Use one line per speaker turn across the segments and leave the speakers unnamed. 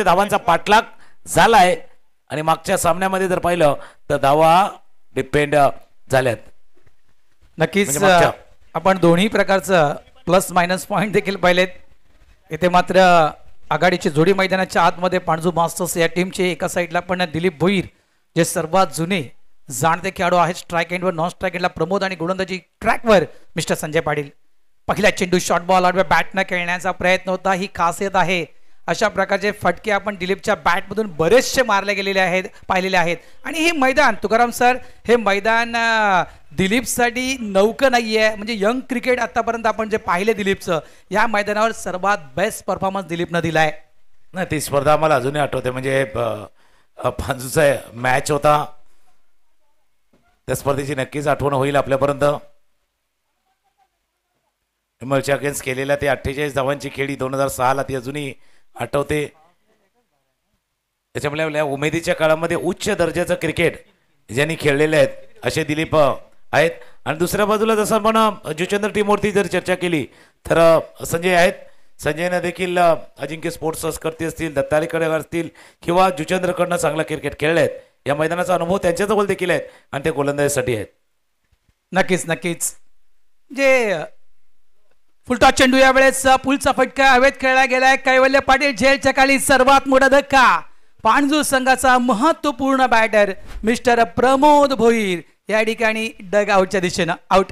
धावांचा पाठलाग झालाय आणि मागच्या सामन्यामध्ये जर पाहिलं तर धावा डिपेंड झाल्यात.
नक्कीच आपण दोन्ही प्रकारचं प्लस मायनस पॉइंट देखील पाहिलेत. इथे मात्र आघाडीची जोडी मैदानाच्या आतमध्ये पांडू मास्टर्स या टीमचे एका साईडला पण दिलीप भोईर जे सर्वात जुने जाणते खेळाडू आहेत. स्ट्राईक एंडवर नॉन स्ट्राईक एंडला प्रमोद आणि गोलंदाजी ट्रॅकवर मिस्टर संजय पाटील. पहिला चेंडू शॉर्ट बॉल आडव्या बॅटनं खेळण्याचा प्रयत्न होता. ही खासियत आहे. अशा प्रकारचे फटके आपण दिलीपच्या बॅटमधून बरेचसे मारले गेलेले आहेत पाहिलेले आहेत. आणि हे मैदान तुकाराम सर हे मैदान दिलीपसाठी नौकं नाहीये. म्हणजे यंग क्रिकेट आतापर्यंत आपण जे पाहिले दिलीपचं या मैदानावर सर्वात बेस्ट परफॉर्मन्स दिलीपनं दिलाय.
नाही ती स्पर्धा मला अजूनही आठवते. म्हणजे पांजूचा मॅच होता त्या स्पर्धेची नक्कीच आठवण होईल आपल्यापर्यंत. हिमलच्या अगेन्स्ट केलेल्या ते 48 धावांची खेळी 2006ला ती अजूनही आठवते. त्याच्यामुळे उमेदीच्या काळामध्ये उच्च दर्जाचं क्रिकेट ज्यांनी खेळलेले आहेत असे दिलीप आहेत. आणि दुसऱ्या बाजूला जसं आपण जुचंद्र टीमवरती जर चर्चा केली तर संजय आहेत. संजयनं देखील अजिंक्य स्पोर्ट्स संस्कृती असतील दत्तालीकडे असतील किंवा जुचंद्रकडनं चांगला क्रिकेट खेळले आहेत. या मैदानाचा अनुभव त्यांच्याजवळ देखील आहेत आणि ते गोलंदाजीसाठी आहेत.
नक्कीच नक्कीच जे फुलटॉस चेंडू यावेळेस पुलचा फटका हवेत खेळला गेलाय. कैवल्य पाटील झेलच्या खाली सर्वात मोठा धक्का. पांजू संघाचा महत्वपूर्ण बॅटर मिस्टर प्रमोद भोईर या ठिकाणी डग आउटच्या दिशेनं आउट.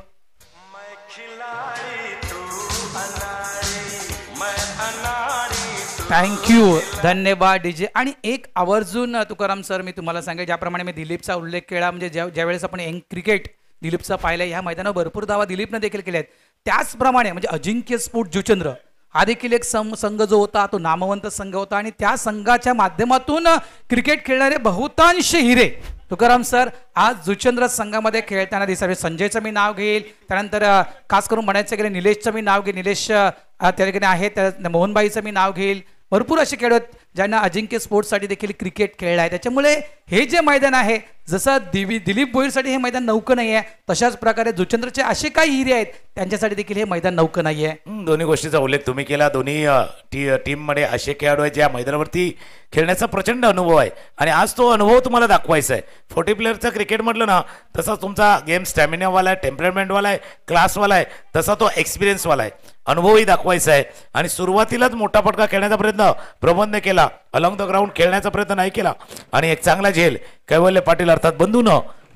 थँक्यू धन्यवाद डीजे. आणि एक आवर्जून तुकाराम सर मी तुम्हाला सांगेल ज्याप्रमाणे मी दिलीपचा उल्लेख केला म्हणजे ज्यावेळेस आपण यंग क्रिकेट दिलीपचा पाहिलं या मैदानावर भरपूर धावा दिलीपनं देखील केल्या आहेत. त्याचप्रमाणे म्हणजे अजिंक्य स्पोर्ट जुचंद्र हा देखील एक संघ जो होता तो नामवंत संघ होता आणि त्या संघाच्या माध्यमातून क्रिकेट खेळणारे बहुतांश हिरे तुकाराम सर आज जुचंद्र संघामध्ये खेळताना दिसावे. संजयचं मी नाव घेईल. त्यानंतर खास करून म्हणायचं गेलं निलेशचं मी नाव घेईल. निलेश त्या ठिकाणी आहे. त्या मोहनबाईचं मी नाव घेईल. भरपूर असे खेळाडू आहेत ज्यांना अजिंक्य स्पोर्ट्ससाठी देखील क्रिकेट खेळलं आहे. त्याच्यामुळे हे जे मैदान आहे जसं दिलीप भोईरसाठी हे मैदान नौकं नाही आहे तशाच प्रकारे जुचंद्रचे असे काही हिरे आहेत त्यांच्यासाठी देखील हे मैदान नौकं नाही आहे.
दोन्ही गोष्टीचा उल्लेख तुम्ही केला. दोन्ही टीममध्ये असे खेळाडू आहेत ज्या मैदानावरती खेळण्याचा प्रचंड अनुभव आहे आणि आज तो अनुभव तुम्हाला दाखवायचा आहे. 40 प्लेअरचा क्रिकेट म्हटलं ना तसा तुमचा गेम स्टॅमिनावाला आहे, टेम्परमेंटवाला आहे, क्लासवाला आहे, तसा तो एक्सपिरियन्सवाला आहे. अनुभवही दाखवायचा आहे. आणि सुरुवातीलाच मोठा फटका खेळण्याचा प्रयत्न प्रबंध केला. अलॉंग द ग्राउंड खेळण्याचा प्रयत्न नाही केला आणि एक चांगला झेल कैवल्य पाटील अर्थात बंधून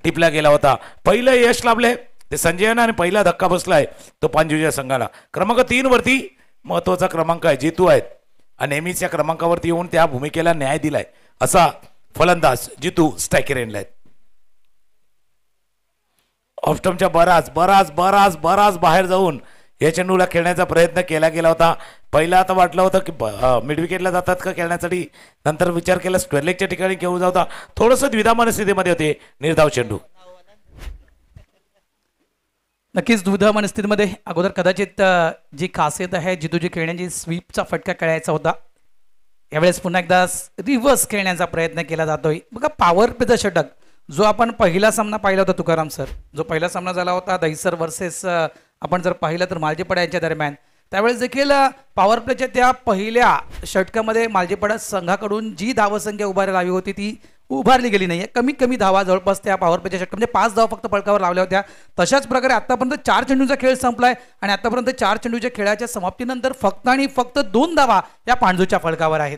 टिपला गेला होता. पहिलं यश लाभले ते संजयनं आणि पहिला धक्का बसलाय तो पांजूच्या संघाला. क्रमांक 3 वरती महत्वाचा क्रमांक आहे जितू आहेत आणि नेहमीच्या क्रमांकावरती येऊन त्या भूमिकेला न्याय दिलाय असा फलंदाज जितू स्ट्रायकर एंडला आहेत. ऑफस्टम्पच्या बराच बाहेर जाऊन या चेंडूला खेळण्याचा प्रयत्न केला गेला होता. पहिला आता वाटलं होतं की मिड विकेटला जातात का खेळण्यासाठी. नंतर विचार केला स्क्वेअर लेगच्या ठिकाणी घेऊन जाता. थोडंसं द्विधा मनस्थितीमध्ये होते. निर्धाव चेंडू
नक्कीच दुधा मनस्थितीमध्ये अगोदर कदाचित जी खासियत आहे जितूची खेळण्याची स्वीपचा फटका खेळायचा होता. यावेळेस पुन्हा एकदा रिव्हर्स खेळण्याचा प्रयत्न केला जातोय. बघा पॉवर प्लेचा षटक जो आपण पहिला सामना पाहिला होता तुकाराम सर जो पहिला सामना झाला होता दहिसर वर्सेस आपण जर पाहिलं तर मालजीपाडा यांच्या दरम्यान त्यावेळेस देखील पॉवर प्लेच्या त्या पहिल्या षटकामध्ये मालजीपाडा संघाकडून जी धावसंख्या उभारायला हवी होती ती उभारली गेली नाही. कमी धावा जवळपास त्या पॉवर प्लेच्या षटक म्हणजे 5 धावा फक्त पडकावर लावल्या होत्या. तशाच प्रकारे आतापर्यंत 4 चेंडूचा खेळ संपलाय आणि आतापर्यंत 4 चेंडूच्या खेळाच्या समाप्तीनंतर फक्त आणि फक्त 2 धावा या पांडूच्या फलकावर आहेत.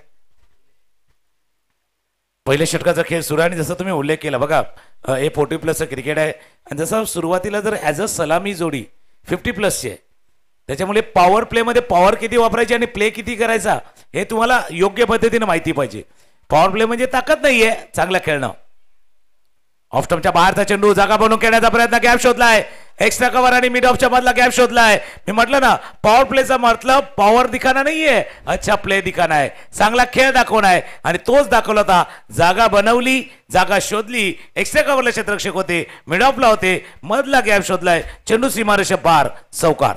पहिल्या षटकाचा खेळ सुरू आणि जसं तुम्ही उल्लेख केला बघा हे 40 प्लसचं क्रिकेट आहे आणि जसं सुरुवातीला जर ॲज अ सलामी जोडी 50 प्लसची आहे त्याच्यामुळे पॉवर प्लेमध्ये पॉवर किती वापरायची आणि प्ले किती करायचा हे तुम्हाला योग्य पद्धतीने माहिती पाहिजे. पॉवर प्ले म्हणजे ताकद नाहीये चांगलं खेळणं. ऑफस्टम्पच्या बाहेरचा चेंडू जागा बनवून खेळण्याचा प्रयत्न गॅप शोधलाय. एक्स्ट्रा कव्हर आणि मिड ऑफच्या मधला गॅप शोधलाय. मी म्हटलं ना पॉवर प्लेचा मतलब पॉवर दिखाना नाहीये अच्छा प्ले दिखाना आहे. चांगला खेळ दाखवणं आहे आणि तोच दाखवला होता. जागा बनवली जागा शोधली. एक्स्ट्रा कव्हरला क्षेत्ररक्षक होते मिड ऑफला होते मधला गॅप शोधलाय. चेंडू सीमारेषा पार चौकार.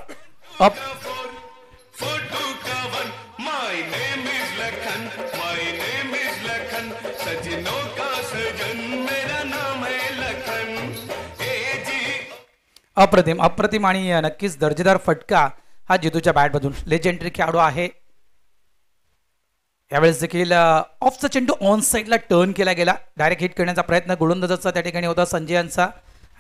अप्रतिम आणि नक्कीच दर्जेदार फटका हा जितूच्या बॅटमधून लेजेंडरी खेळाडू आहे. यावेळेस देखील ऑफचा चेंडू ऑन साईडला टर्न केला गेला. डायरेक्ट हिट करण्याचा प्रयत्न गोलंदाजाचा त्या ठिकाणी होता संजय यांचा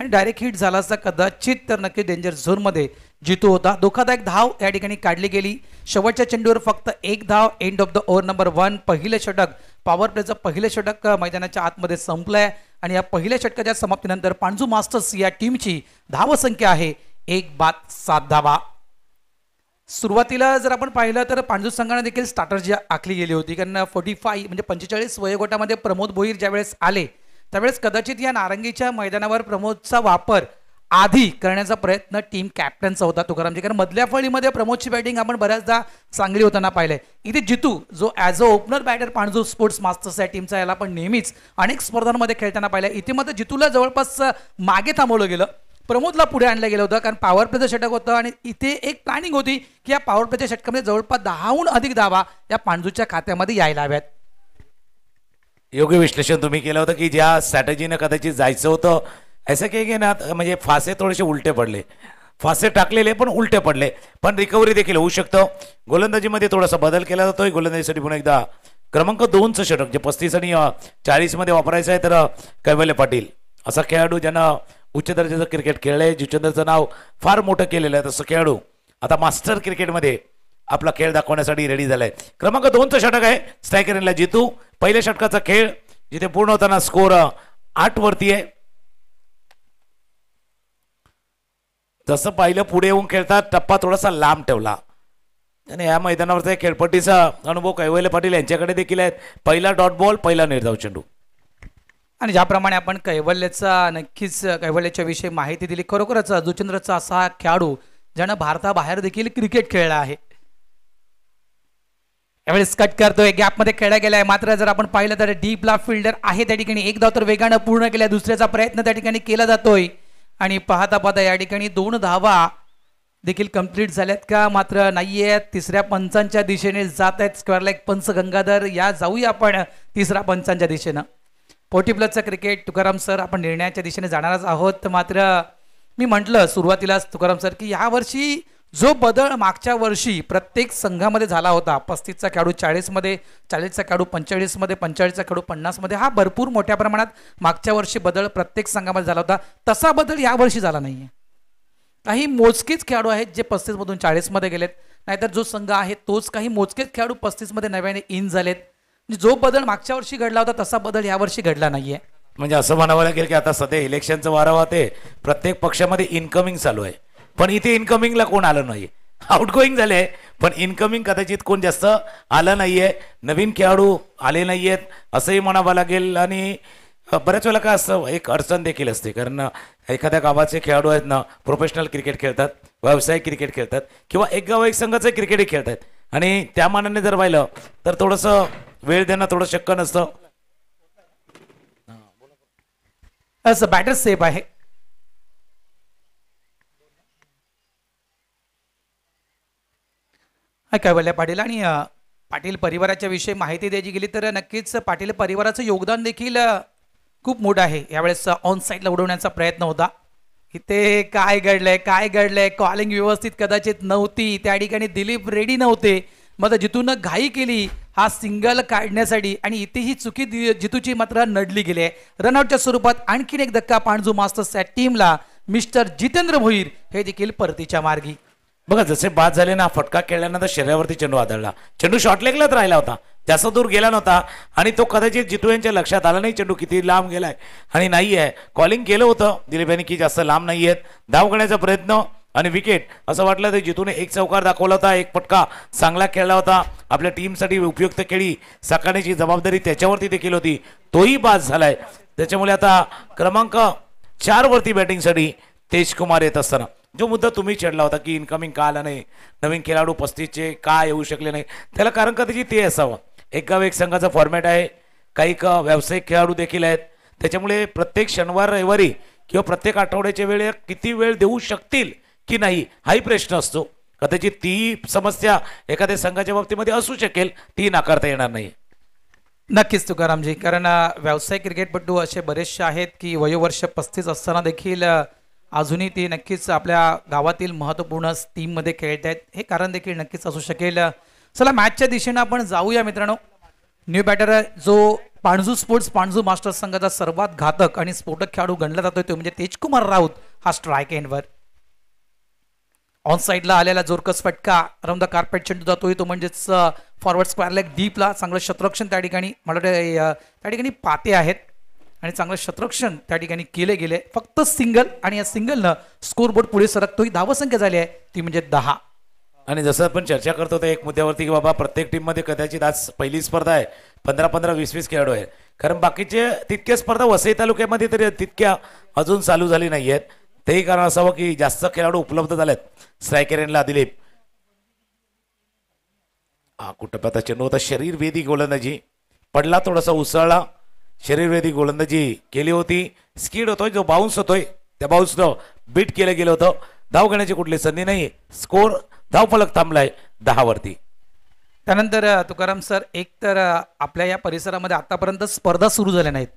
आणि डायरेक्ट हिट झाला असता कदाचित तर नक्की डेंजर झोनमध्ये जितू होता. धोकादायक धाव या ठिकाणी काढली गेली. शेवटच्या चेंडूवर फक्त एक धाव. End of the over number 1. पहिलं षटक, पॉवर प्लेचं पहिलं षटक मैदानाच्या आतमध्ये संपलंय आणि या पहिल्या षटकाच्या समाप्तीनंतर पांजू मास्टर्स या टीमची धावसंख्या आहे 1-7 धावा. सुरुवातीला जर आपण पाहिलं तर पांजू संघाने देखील स्ट्रॅटर्जी आखली गेली होती, कारण 45 म्हणजे 45 वयोगटामध्ये प्रमोद भोईर ज्यावेळेस आले त्यावेळेस कदाचित या नारंगीच्या मैदानावर प्रमोदचा वापर आधी करण्याचा प्रयत्न टीम कॅप्टनचा होता तुकारामजी, कारण मधल्या फळीमध्ये प्रमोदची बॅटिंग आपण बऱ्याचदा चांगली होताना पाहिलंय. इथे जितू जो as a opener batter Panju sports masters या टीमचा याला आपण नेहमीच अनेक स्पर्धांमध्ये खेळताना पाहिलंय. इथे मात्र जितूला जवळपास मागे थांबवलं गेलं, प्रमोदला पुढे आणलं गेलं होतं, कारण पॉवर प्लेचं षटक होतं आणि इथे एक प्लॅनिंग होती की या पॉवर प्लेच्या षटकामध्ये जवळपास 10हून अधिक धावा या पांजूच्या खात्यामध्ये यायला हव्यात.
योग्य विश्लेषण तुम्ही केलं होतं की ज्या स्ट्रॅटेजीनं कदाचित जायचं होतं असं काही की ना, म्हणजे फासे थोडेसे उलटे पडले, फासे टाकलेले पण उलटे पडले, पण रिकव्हरी देखील होऊ शकतं. गोलंदाजीमध्ये थोडासा बदल केला जातोय. गोलंदाजीसाठी पुन्हा एकदा क्रमांक 2चं षटक जे 35 आणि 40 मध्ये वापरायचं आहे तर कैवल्य पाटील असा खेळाडू ज्यानं उच्च दर्जाचं क्रिकेट खेळलंय, जितेंद्रचं नाव फार मोठं केलेलं आहे, तसं खेळाडू आता मास्टर क्रिकेटमध्ये आपला खेळ दाखवण्यासाठी रेडी झालाय. क्रमांक 2चं षटक आहे. स्ट्रायकर यांना जितू. पहिल्या षटकाचा खेळ जिथे पूर्ण होताना स्कोर 8 वरती आहे. जसं पाहिलं पुढे येऊन खेळतात टप्पा थोडासा लांब ठेवला आणि या मैदानावरचा खेळपट्टीचा अनुभव कैवल्य पाटील यांच्याकडे देखील आहेत. पहिला डॉट बॉल, पहिला निर्धाव चेंडू.
आणि ज्याप्रमाणे आपण कैवल्याचा नक्कीच कैवल्याच्या विषयी माहिती दिली, खरोखरच जुचेंद्रचा असा खेळाडू ज्यानं भारताबाहेर देखील क्रिकेट खेळला आहे. यावेळेस कट करतोय, गॅपमध्ये खेळला गेलाय, मात्र जर आपण पाहिलं तर डीपला फिल्डर आहे त्या ठिकाणी. एक धाव तर वेगानं पूर्ण केल्या, दुसऱ्याचा प्रयत्न त्या ठिकाणी केला जातोय आणि पाहता पाहता या ठिकाणी 2 धावा देखील कंप्लीट झाल्यात का मात्र नाहीये. तिसऱ्या पंचांच्या दिशेने जात आहेत स्क्वेअर लेग पंच गंगाधर. या जाऊया आपण तिसऱ्या पंचांच्या दिशेनं. 40+ क्रिकेट तुकाराम सर आपण निर्णयाच्या दिशेने जाणारच आहोत. मात्र मी म्हटलं सुरुवातीलाच तुकाराम सर की यावर्षी जो बदल मागच्या वर्षी प्रत्येक संघामध्ये झाला होता, 35चा खेळाडू 40 मध्ये, 40चा खेळाडू 45 मध्ये, 45चा खेळाडू 50 मध्ये, हा भरपूर मोठ्या प्रमाणात मागच्या वर्षी बदल प्रत्येक संघामध्ये झाला होता. तसा बदल यावर्षी झाला नाहीये. काही मोजकेच खेळाडू आहेत जे 35 मधून 40 मध्ये गेलेत, नाहीतर जो संघ आहे तोच काही मोजकेच खेळाडू 35 मध्ये नव्याने इन झालेत. जो बदल मागच्या वर्षी घडला होता तसा बदल यावर्षी घडला नाहीये.
म्हणजे असं म्हणावं लागेल की आता सध्या इलेक्शनचं वारं वाहते, प्रत्येक पक्षामध्ये इनकमिंग चालू आहे, पण इथे इनकमिंगला कोण आलं नाही. आउटगोईंग झाले पण इनकमिंग कदाचित कोण जास्त आलं नाहीये. नवीन खेळाडू आले नाहीयेत असंही म्हणावं लागेल. आणि बऱ्याच वेळेला काय असतं, एक अडचण देखील असते, कारण एखाद्या गावाचे खेळाडू आहेत ना, प्रोफेशनल क्रिकेट खेळतात, व्यावसायिक क्रिकेट खेळतात किंवा एक गाव एक संघाचं क्रिकेटही खेळतात आणि त्या मानाने जर पाहिलं तर थोडंसं वेळ देणं थोडं शक्य नसतं.
असं बॅटर सेफ आहे. कैवल्य पाटील आणि पाटील परिवाराच्या विषयी माहिती द्यायची गेली तर नक्कीच पाटील परिवाराचं योगदान देखील खूप मोठं आहे. यावेळेस ऑन साईडला उडवण्याचा प्रयत्न होता. इथे काय घडलंय, कॉलिंग व्यवस्थित कदाचित नव्हती, त्या ठिकाणी दिलीप रेडी नव्हते, मग जितून घाई केली हा सिंगल काढण्यासाठी आणि इथे ही चुकी जितूची मात्र नडली गेली आहे. रनआउटच्या स्वरूपात आणखीन एक धक्का पांजू मास्टर्स या टीमला. मिस्टर जितेंद्र भोईर हे देखील परतीच्या मार्गी.
बघा जसे बाद झाले ना, फटका खेळल्यानंतर शरीरावरती चेंडू आदळला, चेंडू शॉर्ट लेगलाच राहिला होता, जास्त दूर गेला नव्हता आणि तो कदाचित जितू यांच्या लक्षात आला नाही चेंडू किती लांब गेलाय आणि नाही आहे. कॉलिंग केलं होतं दिलीप यांनी की जास्त लांब नाही आहेत. धाव घेण्याचा प्रयत्न आणि विकेट असं वाटलं तर जितूने एक चौकार दाखवला होता, एक फटका चांगला खेळला होता, आपल्या टीमसाठी उपयुक्त खेळी साकारण्याची जबाबदारी त्याच्यावरती देखील होती, तोही बाद झालाय. त्याच्यामुळे आता क्रमांक 4 वरती बॅटिंगसाठी तेजकुमार येत असताना जो मुद्दा तुम्ही छेडला होता की इनकमिंग का आला नाही, नवीन खेळाडू 35चे का येऊ शकले नाही, त्याला कारण कदाचित ते असावं. एक गाव एक संघाचा फॉर्मॅट आहे, काही व्यावसायिक खेळाडू देखील आहेत, त्याच्यामुळे प्रत्येक शनिवार रविवारी किंवा प्रत्येक आठवड्याच्या वेळेला किती वेळ देऊ शकतील की नाही हाही प्रश्न असतो. कदाचित ती समस्या एखाद्या संघाच्या बाबतीमध्ये असू शकेल, ती नाकारता येणार नाही.
नक्कीच तुकारामजी, कारण व्यावसायिक क्रिकेटपटू असे बरेचसे आहेत की वयोवर्ष 35 असताना देखील अजूनही ते नक्कीच आपल्या गावातील महत्त्वपूर्ण टीममध्ये खेळत आहेत. हे कारण देखील नक्कीच असू शकेल. चला मॅचच्या दिशेनं आपण जाऊया मित्रांनो. न्यू बॅटर जो पाणजू स्पोर्ट्स पाणजू मास्टर्स संघाचा सर्वात घातक आणि स्फोटक खेळाडू गणला जातोय तो म्हणजे तेजकुमार राऊत हा स्ट्राईक एंडवर. ऑन साईडला आलेला जोरकस फटका अराउंड द कार्पेट चेंडू जातोय तो म्हणजेच फॉरवर्ड स्क्वेअर लेग डीपला चांगलं शतरक्षण त्या ठिकाणी मला वाटतं त्या ठिकाणी पाते आहेत आणि चांगलं शतरक्षण त्या ठिकाणी केले गेले. फक्त सिंगल आणि या सिंगलनं स्कोरबोर्ड पुढे सरकतोय. धावसंख्या झाली आहे ती म्हणजे 10.
आणि जसं आपण चर्चा करतो त्या एक मुद्द्यावरती की बाबा प्रत्येक टीममध्ये कदाचित आज पहिली स्पर्धा आहे, 15-15 20-20 खेळाडू आहे. कारण बाकीचे तितक्या स्पर्धा वसई तालुक्यामध्ये तरी तितक्या अजून चालू झाली नाही आहेत. तेही कारण असावं की जास्त खेळाडू उपलब्ध झालेत. स्ट्रायकर एंडला दिलीप कुठं पता चेंडू होता, शरीरवेदी गोलंदाजी पडला, थोडासा उसळला, शरीरवेदी गोलंदाजी केली होती. स्किड होतोय, जो बाउन्स होतोय त्या बाउन्सनं बीट केलं गेलं होतं. धाव घेण्याची कुठली संधी नाही. स्कोर धावफलक थांबलाय 10 वरती.
त्यानंतर तुकाराम सर एक तर आपल्या या परिसरामध्ये आतापर्यंत स्पर्धा सुरू झाल्या नाहीत,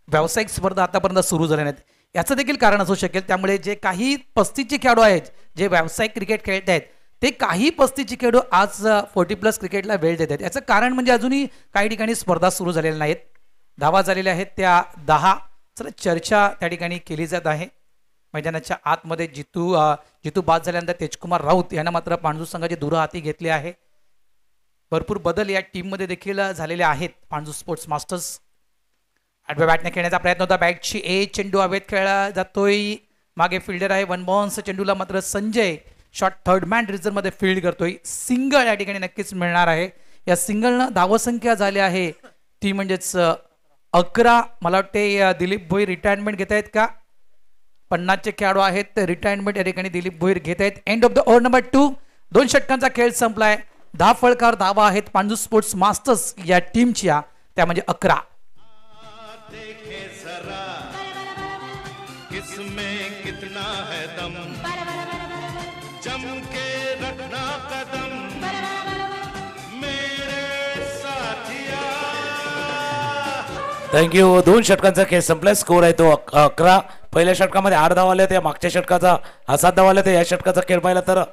व्यावसायिक स्पर्धा आतापर्यंत सुरू झाल्या नाहीत. याचं देखील कारण असू शकेल. त्यामुळे जे काही 35चे खेळाडू आहेत जे व्यावसायिक क्रिकेट खेळत आहेत ते काही 35चे खेळाडू आज 40+ क्रिकेटला वेळ देत आहेत. याचं कारण म्हणजे अजूनही काही ठिकाणी स्पर्धा सुरू झालेल्या नाहीत. धावा झालेल्या आहेत त्या 10. चला चर्चा त्या ठिकाणी केली जात आहे. मैदानाच्या आतमध्ये जितू बाद झाल्यानंतर तेजकुमार राऊत यांना मात्र पाणजू संघाची हाती घेतली आहे. भरपूर बदल या टीममध्ये देखील झालेले आहेत. पाणजू स्पोर्ट्स मास्टर्स आडव्या बॅटने खेळण्याचा प्रयत्न होता. बॅटची चेंडू हवेत खेळला जातोय. मागे फिल्डर आहे वन बाउन्स. चेंडूला मात्र संजय शॉट थर्ड मॅन रिझर्व्हमध्ये फील्ड करतोय. सिंगल या ठिकाणी नक्कीच मिळणार आहे. या सिंगलनं धावसंख्या झाली आहे ती म्हणजेच 11. मला वाटते दिलीप भोईर रिटायरमेंट घेत आहेत का? 50चे खेळाडू आहेत रिटायरमेंट या ठिकाणी दिलीप भोईर घेत आहेत. End of the over number 2. 2 षटकांचा खेळ संपलाय. 10 फळकार धावा आहेत पाणजू स्पोर्ट्स मास्टर्स या टीमच्या, त्या म्हणजे 11.
थँक्यू. 2 षटकांचा खेळ संपलाय. स्कोर आहे तो 11. पहिल्या षटकामध्ये 8 धावा आल्या. त्या मागच्या षटकाचा 7 धावा आल्या. या षटकाचा खेळ पाहिला तर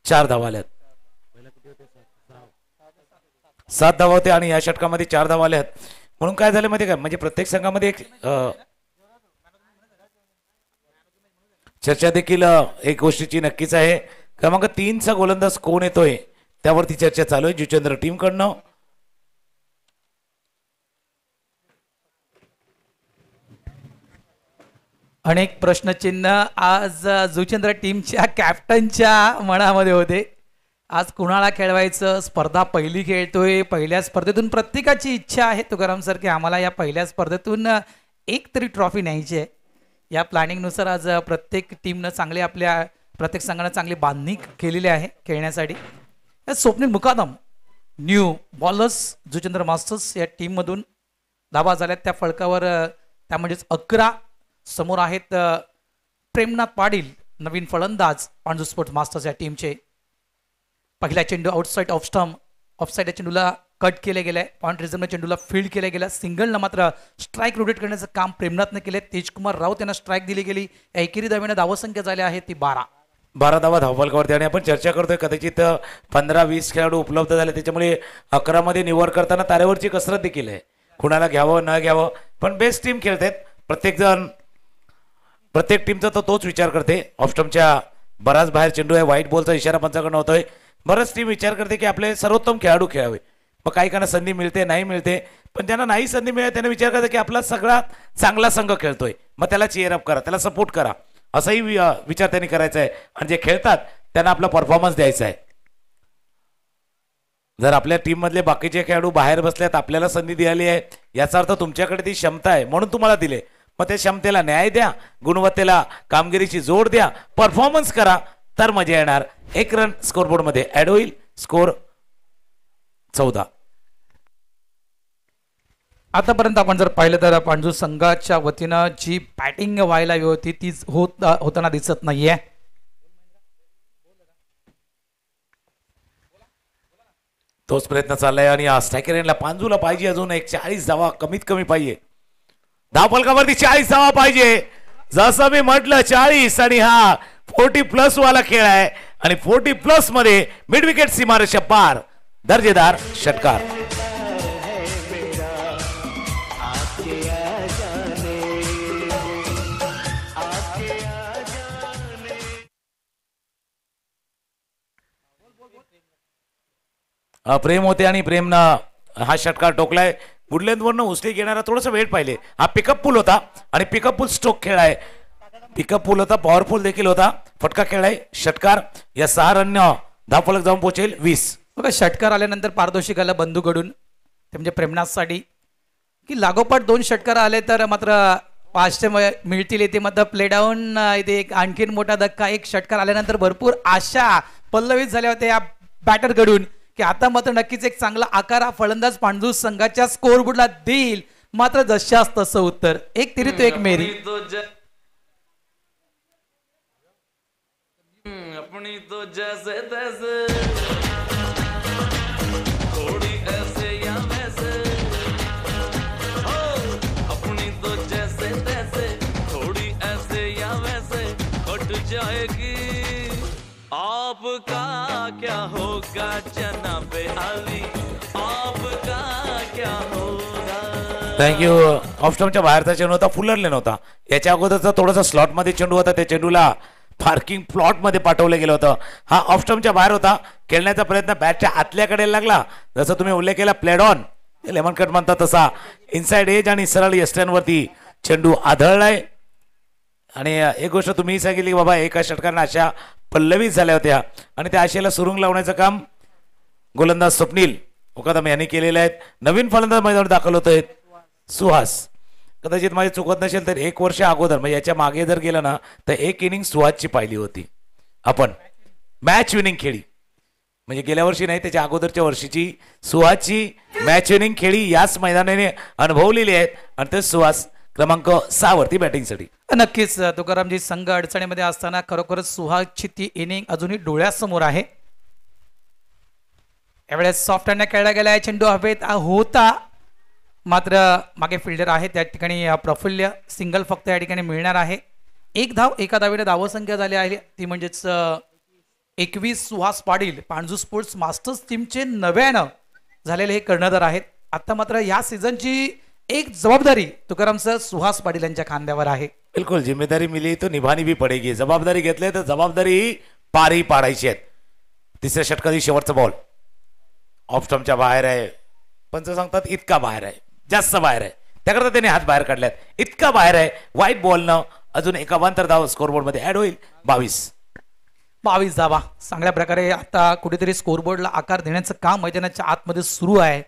4 धावा आल्यात. 7 धावा होते आणि या षटकामध्ये 4 धावा आल्यात. म्हणून काय झालं माहिती काय, म्हणजे प्रत्येक संघामध्ये एक चर्चा देखील एक गोष्टीची नक्कीच आहे. क्रमांक 3चा गोलंदाज कोण येतोय त्यावरती चर्चा चालू आहे जुचंद्र टीम कडनं.
अनेक प्रश्नचिन्ह आज जुचंद्र टीमच्या कॅप्टनच्या मनामध्ये होते. आज कुणाला खेळवायचं, स्पर्धा पहिली खेळतोय, पहिल्या स्पर्धेतून प्रत्येकाची इच्छा आहे तुकाराम सर की आम्हाला या पहिल्या स्पर्धेतून एक तरी ट्रॉफी न्यायची आहे. या प्लॅनिंगनुसार आज प्रत्येक टीमनं चांगले आपल्या प्रत्येक संघानं चांगली बांधणी केलेली आहे खेळण्यासाठी. स्वप्नील मुकादम न्यू बॉलर्स जुचंद्र मास्टर्स या टीममधून धावा झाल्यात त्या फळकावर, त्या म्हणजेच 11. समोर आहेत प्रेमनाथ पाटील नवीन फलंदाज पाणजू स्पोर्ट्स मास्टर्स या टीमचे. पहिला चेंडू आउटसाइड ऑफ स्टंप, ऑफसाइड या चेंडूला कट केले गेले. पॉइंट रिझर्व्ह चेंडूला फील्ड केला गेला. सिंगलनं मात्र स्ट्राईक रोटेट करण्याचं काम प्रेमनाथनं केले. तेजकुमार राऊत यांना स्ट्राईक दिली गेली. एकेरी धावेनं धावसंख्या झाली आहे ती 12.
12 धावा धावफलकावरती. आणि आपण चर्चा करतोय कदाचित 15-20 खेळाडू उपलब्ध झाले, त्याच्यामुळे 11 मध्ये निवड करताना तारेवरची कसरत देखील आहे. कुणाला घ्यावं न घ्यावं, पण बेस्ट टीम खेळतात. प्रत्येक टीमचा तोच विचार करते. ऑफस्टमच्या बराच बाहेर चेंडू आहे. व्हाईट बॉलचा इशारा पंचाकडनं होतोय. बरंच टीम विचार करते की आपले सर्वोत्तम खेळाडू खेळावे. मग काही काना संधी मिळते नाही मिळते, पण ज्यांना नाही संधी मिळते त्यांना विचार करते की आपला सगळ्यात चांगला संघ खेळतोय, मग त्याला चीअरअप करा, त्याला सपोर्ट करा, असाही विचार त्यांनी करायचा आहे. आणि जे खेळतात त्यांना आपला परफॉर्मन्स द्यायचा आहे. जर आपल्या टीम मधले बाकीचे खेळाडू बाहेर बसल्यात, आपल्याला संधी दिली आहे, याचा अर्थ तुमच्याकडे ती क्षमता आहे म्हणून तुम्हाला दिले. मग त्या क्षमतेला न्याय द्या, गुणवत्तेला कामगिरीची जोड द्या, परफॉर्मन्स करा, तर मजा येणार. 1 रन स्कोरबोर्ड मध्ये ऍड होईल. स्कोर 14.
आतापर्यंत आपण जर पाहिलं तर पाणजू संघाच्या वतीनं जी बॅटिंग व्हायला हवी होती ती होताना दिसत नाहीये.
तोच प्रयत्न चाललाय आणि स्ट्रायकर एंडला पांजूला पाहिजे अजून 40 धावा कमीत कमी पाहिजे. धावफलकावरती 40 धावा पाहिजे. जसं मी म्हटलं 40 आणि हा 40+ वाला खेळ आहे आणि 40+ मध्ये मिड विकेट सीमारेषा पार दर्जेदार षटकार. प्रेम होते आणि प्रेमनं हा षटकार टोकलाय. वुडलँडवरनं उचली घेणारा थोडासा वेळ पाहिले. हा पिकअप पूल होता आणि पिकअप पूल स्ट्रोक खेळाय. पिकअप पूल होता, पॉवरफुल देखील होता. फटका खेळाय षटकार. या 6 रननं धावफलक जाऊन पोहोचेल 20.
बघा षटकार आल्यानंतर पारदर्शिकाला बंधूकडून ते म्हणजे प्रेमनाथसाठी की लागोपाठ 2 षटकार आले तर मात्र 5 मिळतील. इथे मात्र प्ले डाऊन इथे एक आणखीन मोठा धक्का. एक षटकार आल्यानंतर भरपूर आशा पल्लवित झाल्या होत्या या बॅटरकडून की आता मात्र नक्कीच एक चांगला आकार हा फलंदाज पांडुस संघाच्या स्कोअरबोर्डला देईल. मात्र जशास तसं उत्तर. एक तिरी तो एक मेरी.
अपनी तो जैसे तैसे थोड़ी ऐसे या वैसे हो, अपनी तो जैसे तैसे थोड़ी ऐसे या वैसे कट जाएगी. आपका क्या होगा जनाबे आली, आपका क्या होगा.
थँक्यू. ऑफस्टॉमच्या बाहेरचा चेंडू होता, फुलरले नव्हता. याच्या अगोदरचा थोडासा स्लॉट मध्ये चेंडू होता, त्या चेंडूला पार्किंग प्लॉट मध्ये पाठवलं गेलं होतं. हा ऑफस्टॉमच्या बाहेर होता. खेळण्याचा प्रयत्न बॅटच्या आतल्याकडे लागला. जसं तुम्ही उल्लेख केला प्लेड ऑन, लेमन कट म्हणतात तसा इनसाइड एज आणि सरळ यस्टर्नवरती चेंडू आदळलाय. आणि एक गोष्ट तुम्ही सांगितली की बाबा एका षटकानं अशा पल्लवीत झाल्या होत्या आणि त्या आशेला सुरुंग लावण्याचं काम गोलंदाज स्वप्नील मुकादम यांनी केलेलं आहे. नवीन फलंदाज मैदानात दाखल होत आहेत सुहास. कदाचित माझी चुकत नसेल तर 1 वर्ष अगोदर म्हणजे याच्या मागे जर गेलं ना तर एक इनिंग सुहासची पाहिली होती आपण. मॅच विनिंग खेळी म्हणजे गेल्या वर्षी नाही त्याच्या अगोदरच्या वर्षीची सुहासची मॅच विनिंग खेळी याच मैदानाने अनुभवलेली आहेत आणि ते सुहास क्रमांक 6 वरती बॅटिंगसाठी.
नक्कीच तुकारामजी संघ अडचणीमध्ये असताना खरोखरच सुहासची ती इनिंग अजूनही डोळ्यासमोर आहे. यावेळेस सॉफ्ट हँडने खेळला गेलाय. चेंडू हवेत होता मात्र मागे फिल्डर आहे त्या ठिकाणी प्रफुल्य. सिंगल फक्त या ठिकाणी मिळणार आहे. 1 धाव एका धावेने धावसंख्या झाली आहे ती म्हणजेच 21. सुहास पाटील पांडू स्पोर्ट्स मास्टर्स टीमचे नव्यानं झालेले हे कर्णधार आहेत. आता मात्र या सीझनची एक जबाबदारी तुकाराम सर सुहास पाटील यांच्या खांद्यावर आहे.
बिलकुल जिम्मेदारी मिली तो निभानी भी पडेगी. जबाबदारी घेतली तर जबाबदारी पारही पाडायची आहेत. तिसऱ्या षटकाची शेवटचा बॉल ऑफस्टॉमच्या बाहेर आहे. पंच सांगतात इतका बाहेर आहे, जास्त बाहेर आहे, त्याकरता त्याने हात बाहेर काढल्यात. इतका बाहेर आहे. वाईट बॉलनं अजून एका अवांतर धाव स्कोरबोर्ड मध्ये ऍड होईल. 22
धावा. चांगल्या प्रकारे आता कुठेतरी स्कोरबोर्डला आकार देण्याचं काम मैदानाच्या आतमध्ये सुरू आहे.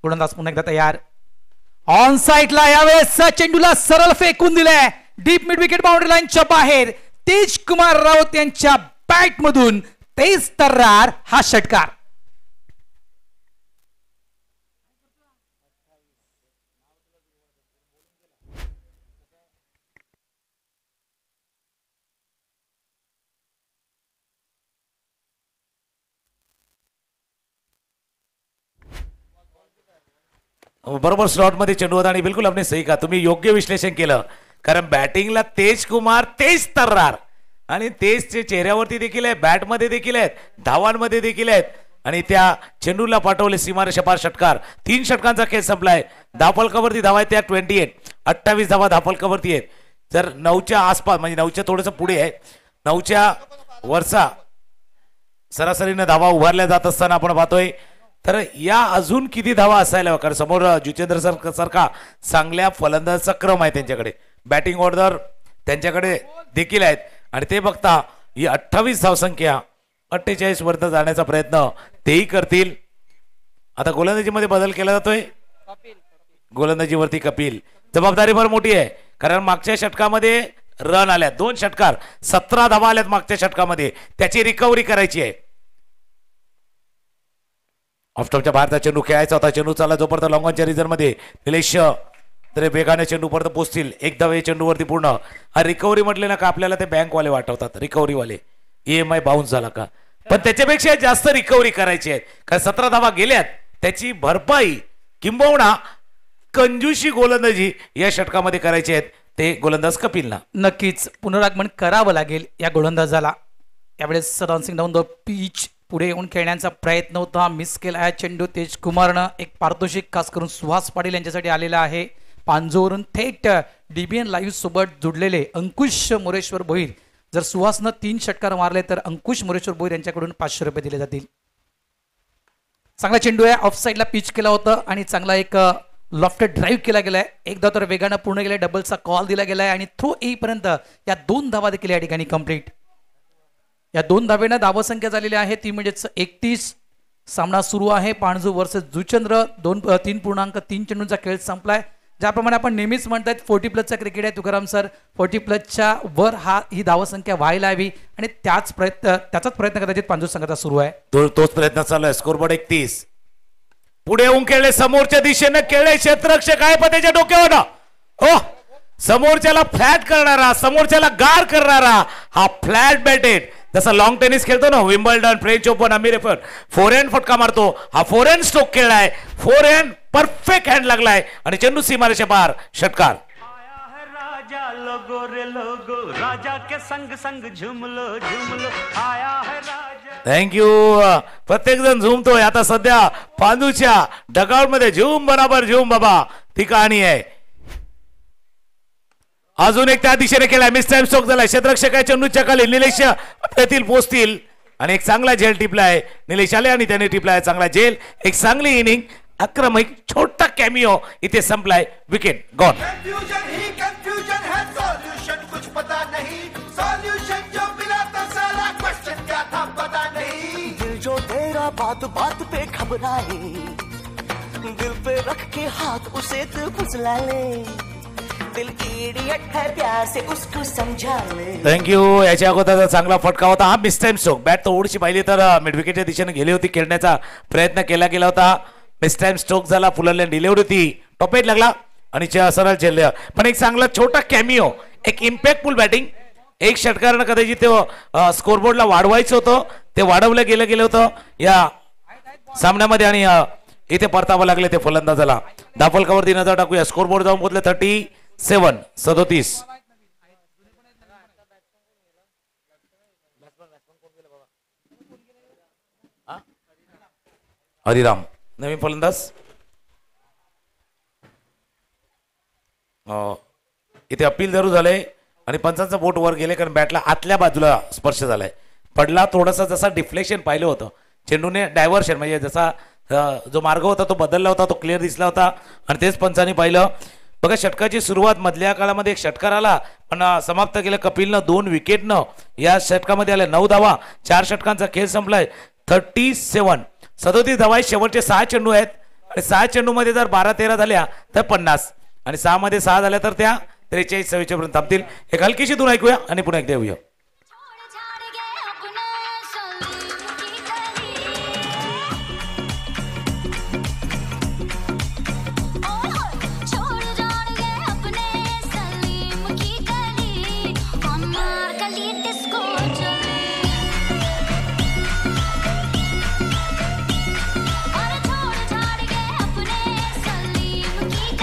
गोलंदाज पुन्हा एकदा तयार. ऑन साइडला यावेळेस चेंडूला सरळ फेकून दिलाय डीप मिड विकेट बाउंड्री लाईनच्या बाहेर. तेज कुमार राऊत यांच्या बॅट मधून तेज तर्रार हा षटकार.
बरोबर स्लॉट मध्ये चेंडू होता आणि बिलकुल आपले सही का तुम्ही योग्य विश्लेषण केलं. कारण बॅटिंगला तेज कुमार, तेज तर्रार आणि तेजचे चेहऱ्यावरती देखील आहे, बॅटमध्ये देखील आहेत, धावांमध्ये देखील आहेत आणि त्या चेंडूला पाठवले सीमारेषापार षटकार. 3 षटकांचा खेळ संपलाय. धावफलकावरती धावा आहेत त्या 28. 28 धावा धावफलकावरती आहेत. जर 9च्या आसपास म्हणजे 9च्या थोडंसं पुढे आहे, 9च्या वरचा सरासरीनं धावा उभारल्या जात असताना आपण पाहतोय. तर या अजून किती धावा असायला कारण समोर जुचेंद्र सर सारखा चांगल्या फलंदाजाचा क्रम आहे त्यांच्याकडे. बॅटिंग ऑर्डर त्यांच्याकडे देखील आहेत आणि ते बघता ही 28 धावसंख्या 48 वरती जाण्याचा प्रयत्न तेही करतील. आता गोलंदाजीमध्ये बदल केला जातोय. गोलंदाजीवरती कपिल. जबाबदारी फार मोठी आहे कारण मागच्या षटकामध्ये रन आल्यात 2 षटकार 17 धावा आल्यात मागच्या षटकामध्ये. त्याची रिकव्हरी करायची आहे. ऑफस्टॉपच्या बाहेरचा चेंडू खेळायचा होता. चेंडू चालला जोपर्यंत लॉंगॉनच्या रिझर्व मध्ये निलेश तरी वेगाने चेंडू पर्यंत पोहोचतील. एक धाव चेंडूवरती पूर्ण. हा रिकव्हरी म्हटले ना का आपल्याला ते बँकवाले वाटवतात. रिकव्हरीवाले EMI बाउन्स झाला का, पण त्याच्यापेक्षा जास्त रिकव्हरी करायची आहे कारण 17 धावा गेल्यात. त्याची भरपाई किंबहुना कंजूशी गोलंदाजी या षटकामध्ये करायची आहेत ते गोलंदाज कपिलला.
नक्कीच पुनरागमन करावं लागेल या गोलंदाजाला. यावेळेस रनसिंग डाऊन द पिच पुढे येऊन खेळण्याचा प्रयत्न होता. मिस केला आहे चेंडू. तेज कुमारनं एक पारितोषिक खास करून सुहास पाटील यांच्यासाठी आलेला आहे. पांजोवरून थेट DBN लाईव्ह सोबत जुडलेले अंकुश मोरेश्वर भोईर, जर सुहासनं 3 षटकार मारले तर अंकुश मोरेश्वर भोईर यांच्याकडून 500 रुपये दिले जातील. चांगला चेंडू आहे, ऑफ साईडला पिच केला होता आणि चांगला एक लॉफ्टेड ड्राईव्ह केला गेलाय. एकदा तर वेगानं पूर्ण गेलाय, डबलचा कॉल दिला गेलाय आणि थ्रो येईपर्यंत या 2 धावा देखील या ठिकाणी कंप्लीट. या 2 धावेनं धावसंख्या झालेली आहे ती म्हणजेच 31. सामना सुरू आहे पाणजू वर्सेस जुचंद्र. 3.3 चेंडूंचा खेळ संपलाय. ज्याप्रमाणे आपण नेहमीच म्हणतात 40+ क्रिकेट आहे तुकाराम सर, 40+ वर ही धावसंख्या व्हायला हवी आणि त्याचाच प्रयत्न कदाचित पांजू संघाचा सुरू आहे.
तोच प्रयत्न चालू आहे. स्कोरबोर्ड 31. पुढे येऊन खेळले, समोरच्या दिशेने खेळले, क्षेत्ररक्षक आहे पण त्याच्या डोक्यावर हो समोरच्याला फ्लॅट करणारा, समोरच्याला गार करणारा हा फ्लॅट बॅटेड. जसा लॉंग टेनिस खेळतो ना, Wimbledon, French open, American, forehand फटका मारतो, हा फोरहँड स्ट्रोक खेळलाय. फोरहँड परफेक्ट हँड लागलाय आणि चेंडू सीमारेषा पार, षटकार.
राजा लोगो रे लोगो, राजा के संग संग झूम लो आया है राजा.
थँक्यू. प्रत्येक जण झुमतोय आता सध्या पांजूच्या डगआउट मध्ये. झूम बराबर झूम बाबा, ती कहाणी आहे. अजून एक त्या दिशेने केलाय, मिस टाइम स्ट्रोक झालाय. क्षेत्ररक्षक आहे चेंडूच्या खाली, निलेश येथील पोचतील आणि एक चांगला झेल टिपलाय. निलेश आले आणि त्याने टिपलाय चांगला झेल. एक चांगली इनिंग, आक्रमक छोटा कॅमिओ इथे संपलाय. Wicket gone.
कुछ पता नहीं, सॉल्यूशन जो मिला तो सारा क्वेश्चन क्या था पता नहीं. दिल जो तेरा बात बात पे घबराए, दिल पे रख के हाथ उसे तो फुसला ले. दिल इडियट है प्यार से उसको समझा ले.
थँक्यू. याच्या अगोदर चांगला फटका होता हा मिस टाइम स्ट्रोक. बॅट थोडीशी पाहिली तर मिड विकेटच्या दिशेने गेली होती, खेळण्याचा प्रयत्न केला गेला होता. मिस टाइम स्ट्रोक झाला, फुलरलँड डिलिव्हरी होती, टॉपेट लागला आणि सरळ झेलला. पण एक चांगला छोटा कॅमिओ, एक इम्पॅक्टफुल बॅटिंग. एक षटकारानं कदाचित ते स्कोरबोर्डला वाढवायचं होतं, ते वाढवलं गेलं होतं या सामन्यामध्ये आणि इथे परतावं लागले ते फलंदाजाला. धाफलकावरती नजर टाकूया. स्कोरबोर्ड जाऊन पोहोचले 37. हरिराम नवीन फलंदाज. इथे अपील जरूर झालंय आणि पंचांचं बोट वर गेले कारण बॅटला आतल्या बाजूला स्पर्श झालाय. पडला थोडासा, जसा डिफ्लेक्शन पाहिलं होतं चेंडूने, डायव्हर्शन म्हणजे जसा जो मार्ग होता तो बदलला होता, तो क्लिअर दिसला होता आणि तेच पंचांनी पाहिलं. बघा षटकाची सुरुवात मधल्या काळामध्ये एक षटकार आला पण समाप्त केलं कपिलनं 2 विकेटनं. या षटकामध्ये आल्या 9 धावा. 4 षटकांचा खेळ संपलाय. 37 धावा. शेवटचे 6 चेंडू आहेत आणि 6 चेंडूमध्ये जर 12-13 झाल्या तर 50 आणि 6 मध्ये 6 झाल्या तर त्या 43-44 पर्यंत थांबतील. एक हलकीशी धून ऐकूया आणि पुन्हा एकदा येऊया.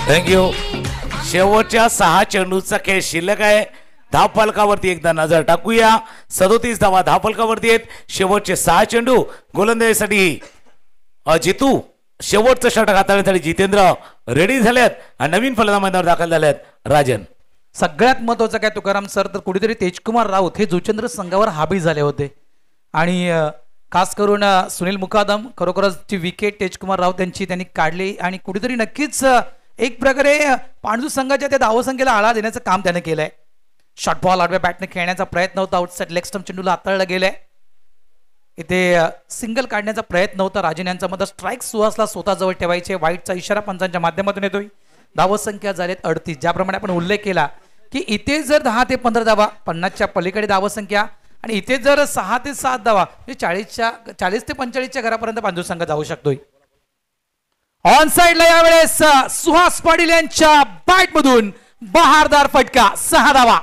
थँक्यू. शेवटच्या 6 चेंडूचा खेळ शिल्लक आहे. धावफलकावरती एकदा नजर टाकूया. 37 धावा धावफलकावरती आहेत. शेवटचे 6 चेंडू गोलंदाजीसाठी जितू शेवटचं षटक हाताळण्यासाठी जितेंद्र रेडी झालेत आणि नवीन फलंदाज मैदानावर दाखल झालेत. राजन.
सगळ्यात महत्वाचं काय तुकाराम सर, तर कुठेतरी तेजकुमार राऊत हे जुचंद्र संघावर हावी झाले होते आणि खास करून सुनील मुकादम खरोखरच ती विकेट तेजकुमार राऊत यांची त्यांनी काढली आणि कुठेतरी नक्कीच एक प्रकारे पांडू संघाच्या त्या धावसंख्येला आळा देण्याचं काम त्याने केलंय. शॉर्ट बॉल आडव्या बॅटने खेळण्याचा प्रयत्न होता. आउटसाइड लेग स्टंप चेंडूला हाताळलं गेलंय. इथे सिंगल काढण्याचा प्रयत्न होता. राजन यांचा मत स्ट्राईक सुहासला स्वतःजवळ ठेवायचे. वाईटचा इशारा पंचांच्या माध्यमातून येतोय. धावसंख्या झालेत 38. ज्याप्रमाणे आपण उल्लेख केला की इथे जर 10 ते 15 धावा, 50च्या पलीकडे धावसंख्या आणि इथे जर 6 ते 7 धावा म्हणजे 40 ते 45च्या घरापर्यंत पांडू संघ जाऊ शकतोय. ऑन साइडला यावेळेस सुहास पाटील यांच्या बॅट मधून बहारदार फटका. 6 धावा.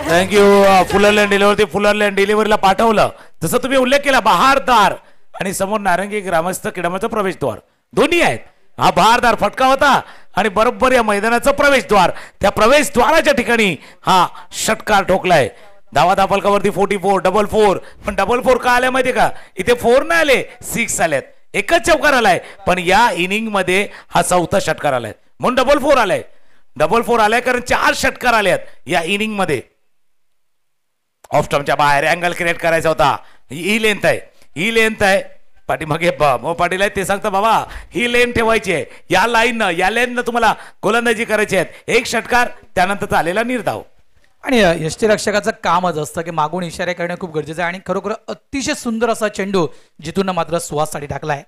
थँक्यू. फुलरलँड डिलिव्हरी, फुलरलँड डिलिव्हरीला पाठवलं जसं तुम्ही उल्लेख केला. बहारदार आणि समोर नारंगी ग्रामस्थ क्रीडामंच प्रवेशद्वार दोन्ही आहेत. हा बहारदार फटका होता आणि बरोबर या मैदानाचं प्रवेशद्वार, त्या प्रवेशद्वाराच्या ठिकाणी हा षटकार ठोकलाय. धावा फलकावरती 44, 4-4. पण 4-4 का आल्या माहितीये का? इथे 4 नाही आले, 6 आलेत. एकच चौकार आलाय, पण या इनिंग मध्ये हा चौथा षटकार आलाय म्हणून 4-4 आलाय. 4-4 आलाय कारण 4 षटकार आल्यात या इनिंग मध्ये. ऑफ स्टंपच्या बाहेर अँगल क्रिएट करायचा होता. ही लेंथ आहे पाठीमागे पाटील आहे ते सांगता बाबा ही लेन ठेवायची आहे, या लेननं तुम्हाला गोलंदाजी करायची आहे. एक षटकार त्यानंतर आलेला निर्धाव.
आणि यष्टीरक्षकाचं कामच असतं की मागून इशारे करणे खूप गरजेचं आहे. आणि खरोखर अतिशय सुंदर असा चेंडू जिथून मात्र सुहाससाठी टाकलाय.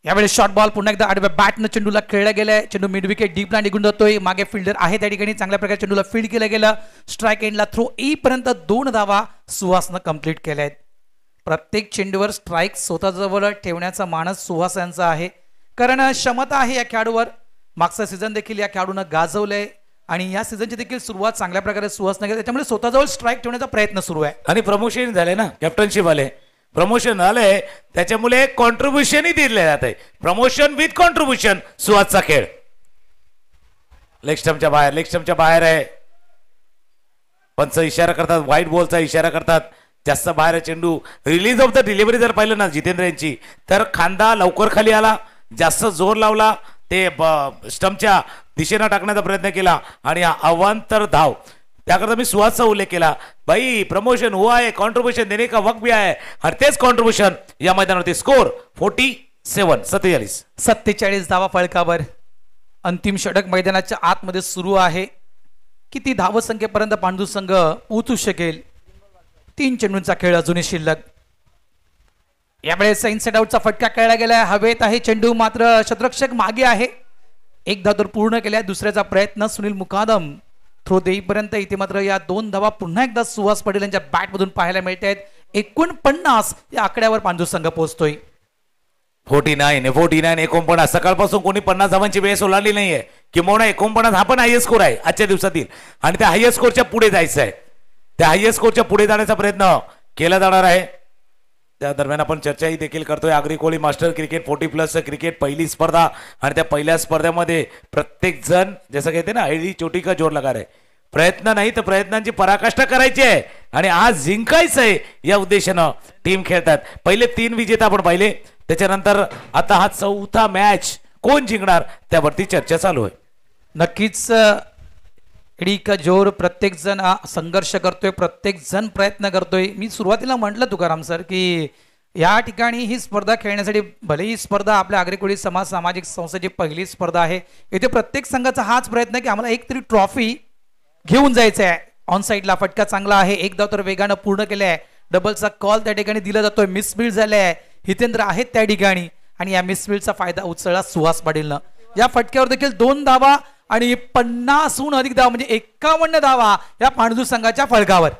यावेळी शॉर्ट बॉल पुन्हा एकदा आडव्या बॅटनं चेंडूला खेळला गेलाय. चेंडू मिड विकेट डीपला निघून जातोय. मागे फिल्डर आहे त्या ठिकाणी चांगल्या प्रकारे चेंडूला फील्ड केलं गेलं. स्ट्राईक एंडला थ्रो येईपर्यंत 2 धावा सुहासनं कंप्लीट केल्या आहेत. प्रत्येक चेंडूवर स्ट्राईक स्वतःजवळ ठेवण्याचा मानस सुहास यांचा आहे, कारण क्षमता आहे या खेळाडूवर. मागचा सीझन देखील या खेळाडूनं गाजवलंय आणि या सीझनची देखील सुरुवात चांगल्या प्रकारे सुहासनं केली. त्याच्यामुळे स्वतःजवळ स्ट्राईक ठेवण्याचा प्रयत्न सुरू आहे.
आणि प्रमोशन झाले ना, कॅप्टनशिप आले, प्रमोशन आलंय, त्याच्यामुळे कॉन्ट्रीब्युशनही दिले जात आहे. प्रमोशन विथ कॉन्ट्रीब्युशन सुहासचा खेळ. लेग स्टंपच्या बाहेर आहे. पंच इशारा करतात, व्हाईट बॉलचा इशारा करतात. जास्त बाहेर चेंडू. रिलीज ऑफ द डिलिव्हरी जर पाहिलं ना जितेंद्र यांची, तर खांदा लवकर खाली आला, जास्त जोर लावला, ते स्टंपच्या दिशेनं टाकण्याचा प्रयत्न केला आणि अवांतर धाव. त्याकरता मी सुहासचा उल्लेख केला. भाई प्रमोशन हुआ है, कॉन्ट्रीब्यूशन देने का वक्त भी आहे. आणि तेच कॉन्ट्रीब्यूशन या मैदानावरती. स्कोर 47
धावा फलकावर. अंतिम षटक मैदानाच्या आतमध्ये सुरू आहे. किती धावसंख्येपर्यंत पांडू संघ पोहोचू शकेल? 3 चेंडूंचा खेळ अजूनही शिल्लक. यावेळेस इनसाइड आउटचा फटका खेळला गेलाय. हवेत आहे चेंडू, मात्र शतरक्षक मागे आहे. एक धाव तर पूर्ण केल्या. दुसऱ्याचा प्रयत्न सुनील मुकादम थ्रो देईपर्यंत. इथे मात्र या 2 धावा पुन्हा एकदा सुहास पाटील यांच्या बॅटमधून पाहायला मिळत आहेत. 49 या आकड्यावर पांडू संघ पोहोचतोय.
49 सकाळपासून कोणी 50 धावांची वेळ ओलांडली नाहीये. किंवा 49 हा पण हायएस्ट स्कोर आहे आजच्या दिवसातील. आणि त्या हायएस्ट स्कोरच्या पुढे जायचं आहे. त्या हायएस्ट स्कोरच्या पुढे जाण्याचा प्रयत्न केला जाणार आहे. त्या दरम्यान आपण चर्चाही देखील करतोय. Agri Koli master cricket 40+ cricket पहिली स्पर्धा. आणि त्या पहिल्या स्पर्धेमध्ये प्रत्येक जण जसं कहते ना ऐडी चोटी का जोर लगा रहे. प्रयत्न नाही तर प्रयत्नांची पराकाष्ठा करायची आहे आणि आज जिंकायचं आहे या उद्देशानं टीम खेळतात. पहिले 3 विजेता आपण पाहिले, त्याच्यानंतर आता हा 4था मॅच कोण जिंकणार त्यावरती चर्चा चालू आहे.
नक्कीच एडी का जोर. प्रत्येक जण संघर्ष करतोय, प्रत्येक जण प्रयत्न करतोय. मी सुरुवातीला म्हटलं तुकाराम सर की या ठिकाणी ही स्पर्धा खेळण्यासाठी, भले ही स्पर्धा आपल्या आगरी कोळी सामाजिक संस्थेची पहिली स्पर्धा आहे, इथे प्रत्येक संघाचा हाच प्रयत्न की आम्हाला एक तरी ट्रॉफी घेऊन जायचं आहे. ऑन साईडला फटका चांगला आहे. एक धाव तर वेगानं पूर्ण केलाय. डबलचा कॉल त्या ठिकाणी दिला जातोय. मिसफील्ड झालाय. हितेंद्र आहेत त्या ठिकाणी आणि या मिसफील्डचा फायदा उचलला सुहास पाटीलनं. या फटक्यावर देखील 2 धावा आणि 50हून अधिक धावा म्हणजे 51 धावा या पांडू संघाच्या फलकावर.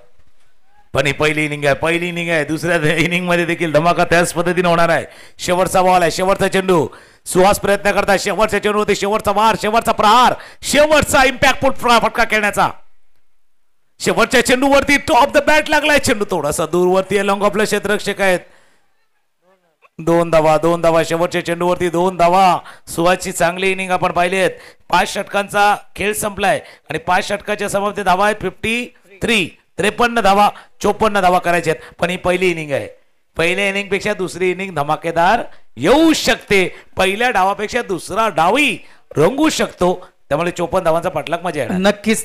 पण ही पहिली इनिंग आहे. दुसऱ्या इनिंग मध्ये देखील धमाका त्याच पद्धतीने होणार आहे. शेवटचा बॉल आहे, शेवटचा चेंडू. सुहास प्रयत्न करतात शेवटच्या चेंडूवरती शेवटचा वार, शेवटचा प्रहार, शेवटचा इम्पॅक्टफुल फटका खेळण्याचा. शेवटच्या चेंडूवरती टॉप द बॅट लागलाय. चेंडू थोडासा दूरवरती आहे. लॉंग ऑफला क्षेत्ररक्षक आहेत. 2 धावा शेवटच्या चेंडूवरती 2 धावा. सुहासची चांगली इनिंग आपण पाहिली आहेत. 5 षटकांचा खेळ संपलाय आणि 5 षटकाच्या समाप्ती धावा आहेत 53. 53 धावा, 54 धावा करायच्या आहेत. पण ही पहिली इनिंग आहे. पहिल्या इनिंग पेक्षा दुसरी इनिंग धमाकेदार येऊ शकते. पहिल्या डावापेक्षा दुसरा डावही रंगू शकतो. त्यामुळे 54 धावांचा पाठलाग मजा येणार.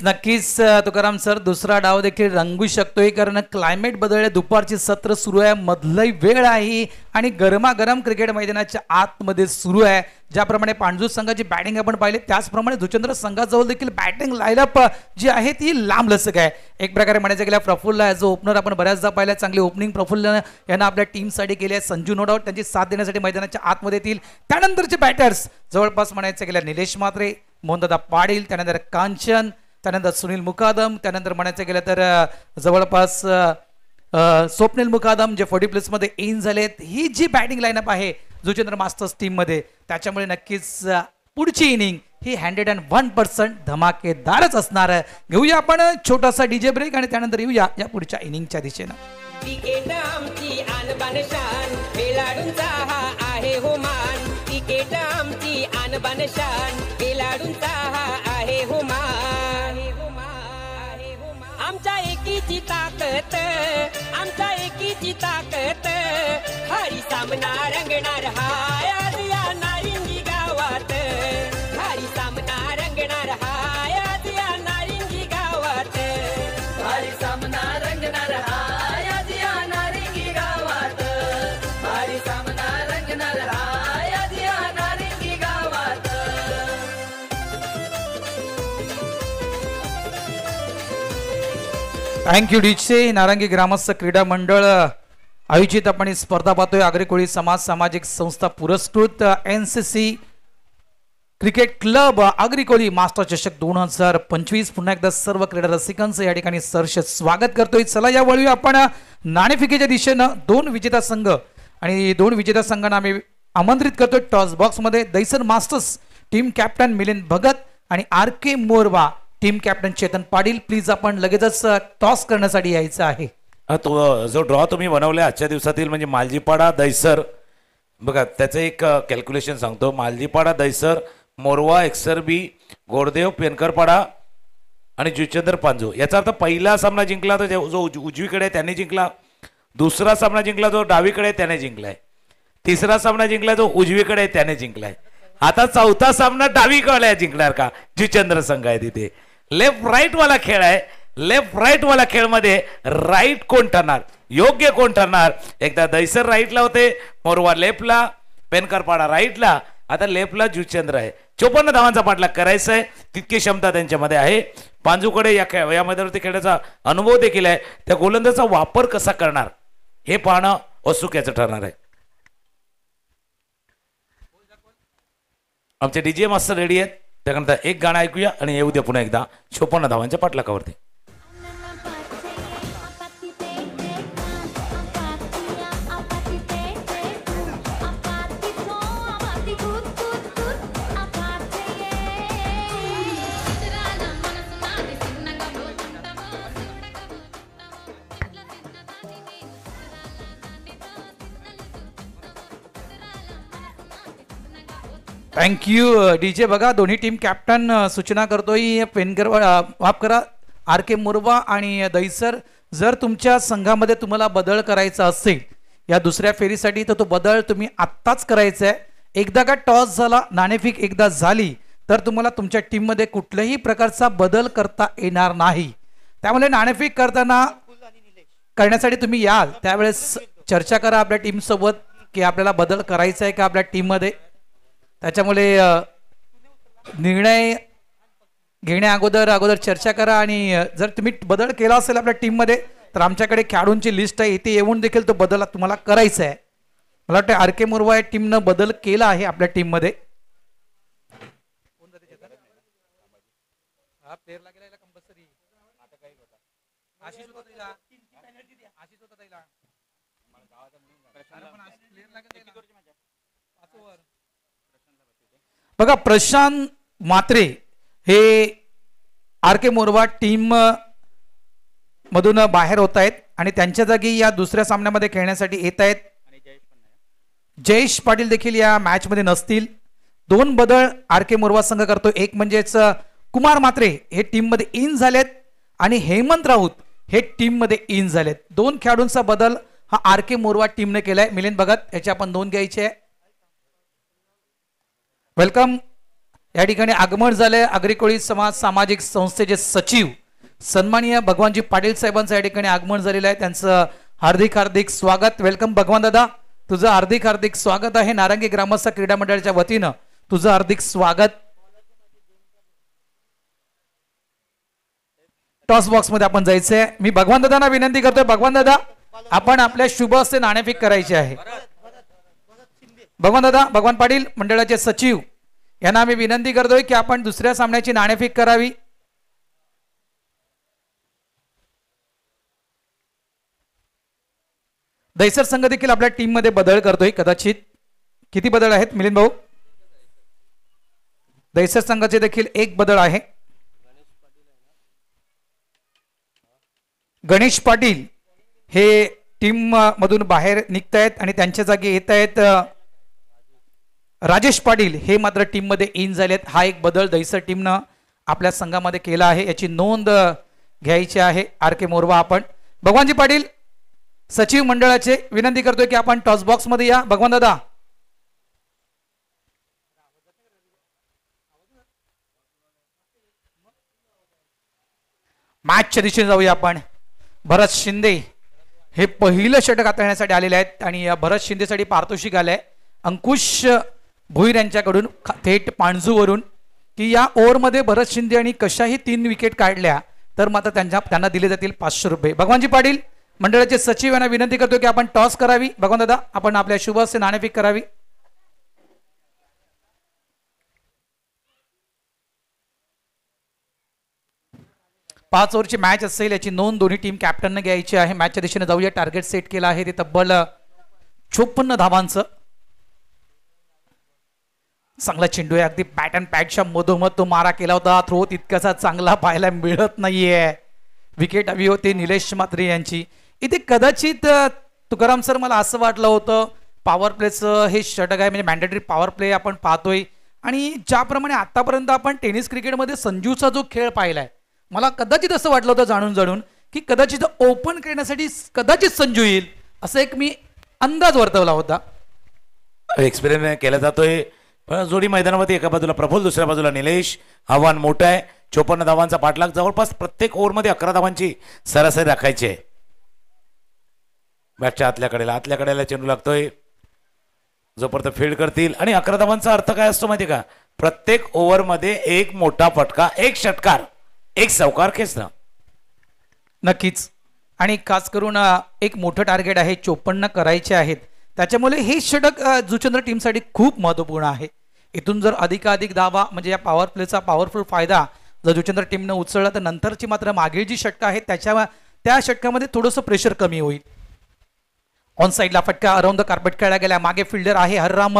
नक्कीच तुकाराम सर, दुसरा डाव देखील रंगू शकतोय कारण क्लायमेट बदलले. दुपारची सत्र सुरू आहे, मधली वेळ आहे आणि गरमागरम क्रिकेट मैदानाच्या आतमध्ये सुरू आहे. ज्याप्रमाणे पांडू संघाची बॅटिंग आपण पाहिली त्याचप्रमाणे जुचंद्र संघाजवळ देखील बॅटिंग लाईनअप जी आहे ती लांब लचक आहे. एक प्रकारे म्हणायचं गेल्या प्रफुल्ल आहे जो ओपनर आपण बऱ्याचदा पाहिला. चांगली ओपनिंग प्रफुल्ल यांना आपल्या टीमसाठी केली आहे. संजू नो डाऊट त्यांची साथ देण्यासाठी मैदानाच्या आतमध्ये येतील. त्यानंतरचे बॅटर्स जवळपास म्हणायचं गेल्या निलेश म्हात्रे, मोहनदादा पाटील, त्यानंतर कांचन, त्यानंतर सुनील मुकादम, त्यानंतर म्हणायचं गेलं तर जवळपास स्वप्नील मुकादम जे 40+ मध्ये इन झालेत. ही जी बॅटिंग लाईनअप आहे जुचंद्र मास्टर्स टीम मध्ये, त्याच्यामुळे नक्कीच पुढची इनिंग ही 101% धमाकेदारच असणार आहे. घेऊया आपण छोटासा डीजे ब्रेक आणि त्यानंतर येऊया या पुढच्या इनिंगच्या दिशेनं.
क्रिकेट आमची आणबान शान, खेळाडूंचा हा आहे हो मान. क्रिकेट क्रिकेट आमची आणबान शान खेळाडूंचा हा आहे हुमान आमच्या एकीची ताकद आमच्या एकीची ताकद भारी सामना रंगणार हाय आज या नारिंगी गावात भारी सामना रंगणार हाय आज या नारिंगी गावात भारी सामना रंगणार हाय आज या नारिंगी गावात भारी सामना रंगणार हाय आज या नारिंगी गावात
थँक्यू डीचे. नारंगी ग्रामस्थ क्रीडा मंडळ आयोजित आपण ही स्पर्धा पाहतोय. आगरी कोळी समाज सामाजिक संस्था पुरस्कृत NCC cricket club Agri Koli master चषक 2025. पुन्हा एकदा सर्व क्रीडा रसिकांचं या ठिकाणी सहर्ष स्वागत करतोय. चला या वळी आपण नाणेफेकीच्या दिशेनं 2 विजेता संघ आणि 2 विजेता संघांना आम्ही आमंत्रित करतोय टॉस बॉक्स मध्ये. Daisar masters team captain Milind Bhagat आणि RK Morva team captain Chetan Patil. Please आपण लगेचच टॉस करण्यासाठी यायचं आहे.
तो जो ड्रॉ तुम्ही बनवलाय आजच्या दिवसातील म्हणजे मालजीपाडा दैसर बघा त्याचं एक कॅल्क्युलेशन सांगतो. मालजीपाडा दैसर मोरवा एक्सरबी गोरदेव पेनकरपाडा आणि जुचंदर पांजू. याचा अर्थ पहिला सामना जिंकला तर जो उजवीकडे आहे त्याने जिंकला, दुसरा सामना जिंकला जो डावीकडे आहे त्याने जिंकलाय, तिसरा सामना जिंकला जो उजवीकडे आहे त्याने जिंकलाय. आता चौथा सामना डावीकडे जिंकणार का? जुचंद्र संघ आहे तिथे. लेफ्ट राईट वाला खेळ आहे. लेफ्ट राईट वाला खेळ मध्ये राईट कोण ठरणार, योग्य कोण ठरणार? एकदा दैसर राईटला होते, मोरवा लेफ्टला, पेनकरपाडा राईटला, आता लेफ्टला जुचंद्र आहे. 54 धावांचा पाठलाग करायचा आहे तितकी क्षमता त्यांच्यामध्ये आहे. पांजूकडे या मैदानावरती खेळण्याचा अनुभव देखील आहे. त्या गोलंदाजाचा वापर कसा करणार हे पाहणं औत्सुक्याचं ठरणार आहे. आमचे डीजे मास्टर रेडी आहेत. त्यानंतर एक गाणं ऐकूया आणि येऊ द्या पुन्हा एकदा 56 धावांच्या पाठलागावरती.
Thank you DJ. बघा दोन्ही टीम कॅप्टन सूचना करतोय. पेनकर माफ करा RK मोरवा आणि दैसर, जर तुमच्या संघामध्ये तुम्हाला बदल करायचा असेल या दुसऱ्या फेरीसाठी तर तो बदल तुम्ही आत्ताच करायचा आहे. एकदा का टॉस झाला, नाणेफेक एकदा झाली तर तुम्हाला तुमच्या टीममध्ये कुठल्याही प्रकारचा बदल करता येणार नाही. त्यामुळे नाणेफेक करण्यासाठी तुम्ही याल त्यावेळेस चर्चा करा आपल्या टीम सोबत की आपल्याला बदल करायचा आहे का आपल्या टीममध्ये. त्याच्यामुळे निर्णय घेण्या अगोदर चर्चा करा आणि जर तुम्ही बदल केला असेल आपल्या टीममध्ये तर आमच्याकडे खेळाडूंची लिस्ट आहे, इथे येऊन देखील तो बदल तुम्हाला करायचा आहे. मला वाटतं RK मोरवा या टीमनं बदल केला आहे आपल्या टीममध्ये. बघा प्रशांत मात्रे हे RK मोरवा टीम मधून बाहेर होत आहेत आणि त्यांच्या जागी या दुसऱ्या सामन्यामध्ये खेळण्यासाठी येत आहेत. जयेश पाटील देखील या मॅच मध्ये नसतील. 2 बदल RK मोरवा संघ करतो. एक म्हणजेच कुमार मात्रे हे टीम मध्ये इन झालेत आणि हेमंत राऊत हे टीम मध्ये इन झालेत. 2 खेळाडूंचा बदल हा RK मोरवा टीमने केलाय. मिलिंद भगत याचे आपण 2 घ्यायचे आहे. वेलकम. या ठिकाणी आगमन झाले आगरी कोळी समाज सामाजिक संस्थेचे सचिव सन्माननीय भगवानजी पाटील साहेबांचं या ठिकाणी आगमन झालेलं आहे. त्यांचं हार्दिक हार्दिक स्वागत. वेलकम भगवान दादा, तुझं हार्दिक हार्दिक स्वागत आहे. नारंगी ग्रामस्थ क्रीडा मंडळाच्या वतीनं तुझं हार्दिक स्वागत. टॉस बॉक्स मध्ये आपण जायचंय. मी भगवान दादांना विनंती करतोय, भगवान दादा आपण आपल्या शुभ हस्ते नाणेफेक करायची आहे. भगवान दादा, भगवान पाटील मंडळाचे सचिव यांना आम्ही विनंती करतोय की आपण दुसऱ्या सामन्याची नाणेफेक करावी. दैसर संघ देखील आपल्या टीम मध्ये बदल करतोय. कदाचित किती बदल आहेत मिलिंद भाऊ? दैसर संघाचे देखील एक बदल आहे. गणेश पाटील हे टीम मधून बाहेर निघतायत आणि त्यांच्या जागी येत आहेत राजेश पाटील हे मात्र टीममध्ये इन झालेत. हा एक बदल दहिसर टीमनं आपल्या संघामध्ये केला आहे, याची नोंद घ्यायची आहे. आर के मोरवा आपण भगवानजी पाटील सचिव मंडळाचे विनंती करतोय की आपण टॉस बॉक्स मध्ये या. भगवान दादा मॅचच्या दिशेने जाऊया आपण. भरत शिंदे हे पहिलं षटक हाताळण्यासाठी आलेले आहेत आणि भरत शिंदेसाठी पारितोषिक आलंय अंकुश भोईर यांच्याकडून थेट पाणजूवरून की या ओव्हरमध्ये भरत शिंदे आणि कशाही 3 विकेट काढल्या तर मात्र त्यांना दिले जातील 500 रुपये. भगवानजी पाटील मंडळाचे सचिव यांना विनंती करतो की आपण टॉस करावी. भगवान दादा आपण आपल्या शुभ हस्ते नाणेफेक करावी. पाच ओव्हरची मॅच असेल याची नोंद दोन्ही टीम कॅप्टनने घ्यायची आहे. मॅचच्या दिशेने जाऊया. टार्गेट सेट केलं आहे ते तब्बल 54 धावांचं. चांगला चेंडू आहे, अगदी बॅट अँड पॅडच्या मधोमध तो मारा केला होता. थ्रो तितकासा चांगला पाहायला मिळत नाहीये. विकेट हवी होती निलेश म्हात्रे यांची. इथे कदाचित तुकाराम सर मला असं वाटलं होतं पॉवर प्लेचं हे षटक आहे म्हणजे मॅन्डेटरी पॉवर प्ले आपण पाहतोय आणि ज्याप्रमाणे आतापर्यंत आपण टेनिस क्रिकेटमध्ये संजूचा जो खेळ पाहिलाय मला कदाचित असं वाटलं होतं जाणून की कदाचित ओपन करण्यासाठी कदाचित संजू येईल असं एक मी अंदाज वर्तवला होता.
एक्सपेरिमेंट केला जातोय पण जोडी मैदानामध्ये एका बाजूला प्रफुल्ल दुसऱ्या बाजूला निलेश. आव्हान मोठं आहे. 54 धावांचा पाठलाग जवळपास प्रत्येक ओव्हरमध्ये 11 धावांची सरासरी राखायची आहे. बॅटच्या आतल्या कडेला चेंडू लागतोय जोपर्यंत फील्ड करतील आणि 11 धावांचा अर्थ काय असतो माहिती का प्रत्येक ओव्हरमध्ये एक मोठा फटका एक षटकार एक सावकार खेचणं.
नक्कीच आणि खास करून एक मोठं टार्गेट आहे 54 करायचे आहेत त्याच्यामुळे हे षटक जुचंद्र टीमसाठी खूप महत्वपूर्ण आहे. इथून जर अधिकाधिक धावा म्हणजे या पॉवर प्लेचा पॉवरफुल फायदा जर जुचंद्र टीमनं उचलला तर नंतरची मात्र मागील जी षटकं आहेत त्या षटकामध्ये थोडंसं प्रेशर कमी होईल. ऑन साईडला फटका अराउंड द कार्पेट खेळला गेला. मागे फिल्डर आहे हरराम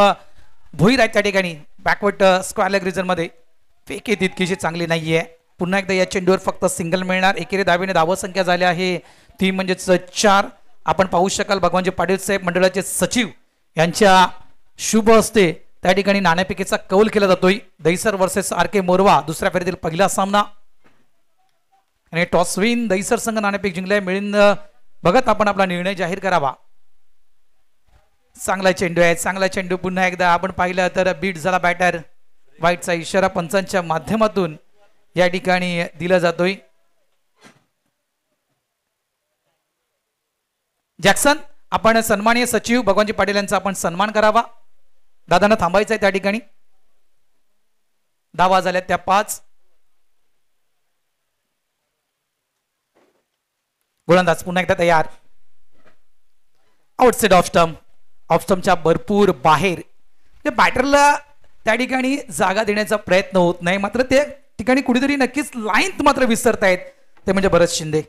भोईर आहेत त्या ठिकाणी बॅकवर्ड स्क्वेअर लेग रिजन मध्ये. फेक तितकीशी चांगली नाहीये. पुन्हा एकदा या चेंडूवर फक्त सिंगल मिळणार. एकेरी धावेने धाव संख्या झाली आहे ती म्हणजेच 4. आपण पाहू शकाल भगवानजी पाटील साहेब मंडळाचे सचिव यांच्या शुभ हस्ते त्या ठिकाणी नाणेफेकीचा कौल केला जातोय. दहिसर वर्सेस आर के मोरवा दुसऱ्या फेरीतील पहिला सामना आणि टॉस विन दहिसर संघ नाणेफेक जिंकलाय. मिळून बघत आपण आपला निर्णय जाहीर करावा. चांगला चेंडू आहे. चांगला चेंडू पुन्हा एकदा आपण पाहिलं तर बीट झाला बॅटर. वाईटचा इशारा पंचांच्या माध्यमातून या ठिकाणी दिला जातोय. जॅक्सन आपण सन्माननीय सचिव भगवानजी पाटील यांचा आपण सन्मान करावा. दादांना थांबायचं आहे त्या ठिकाणी. धावा झाल्या त्या 5. गोलंदाज पुन्हा एकदा तयार. आउटसाइड ऑफ स्टंपच्या भरपूर बाहेर बॅटरला त्या ठिकाणी जागा देण्याचा प्रयत्न होत नाही मात्र त्या ठिकाणी कुठेतरी नक्कीच लाईन मात्र विसरतायत ते म्हणजे भरत शिंदे.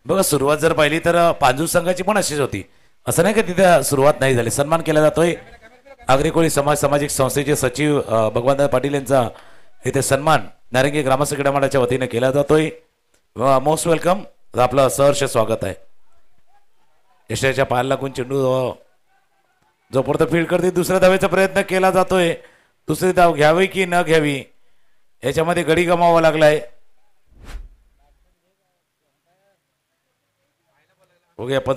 बघा सुरुवात जर पाहिली तर पांजू संघाची पण अशीच होती. असं नाही का तिथे सुरुवात नाही झाली. सन्मान केला जातोय. आगरी कोळी सामाजिक संस्थेचे सचिव भगवानदादा पाटील यांचा इथे सन्मान नारंगी ग्रामस्थ क्रीडा मंडळाच्या वतीने केला जातोय. Most welcome. आपलं सहर्ष स्वागत आहे. यशाच्या पायाला लागून चेंडू जोपर्यंत फील्ड करते दुसऱ्या धावेचा प्रयत्न केला जातोय. दुसरी धाव घ्यावी की न घ्यावी याच्यामध्ये गडी गमावा लागलाय. ओके आपण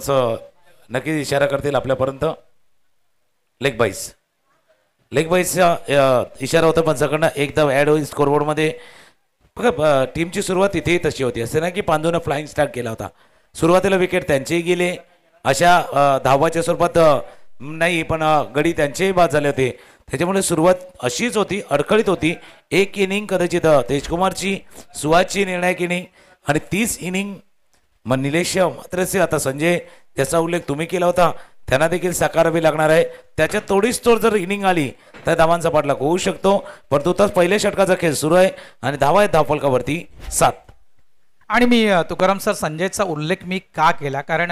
नक्कीच इशारा करतील आपल्यापर्यंत. लेग बाईसचा इशारा होता पंचाकडनं. एक धाव ऍड होईल स्कोरबोर्डमध्ये. बघा टीमची सुरुवात इथेही तशी होती. असं ना की पांडूनं फ्लाइंग स्टार्ट केला होता. सुरुवातीला विकेट त्यांचेही गेले अशा धावाच्या स्वरूपात नाही पण गडी त्यांचेही बाद झाले होते. त्याच्यामुळे सुरुवात अशीच होती अडखळीत होती. एक इनिंग कदाचित तेजकुमारची सुहासची निर्णायक इनिंग आणि 30 इनिंग मग निलेश मात्रचे. आता संजय त्याचा उल्लेख तुम्ही केला होता त्यांना देखील साकारावी लागणार आहे. त्याच्यात थोडीच तोड जर इनिंग आली तर धावांचा पाठलाग होऊ शकतो. परंतु तास पहिल्या षटकाचा खेळ सुरू आहे आणि धावा आहेत धावफलकावरती 7.
आणि मी तुकाराम सर संजयचा उल्लेख मी का केला कारण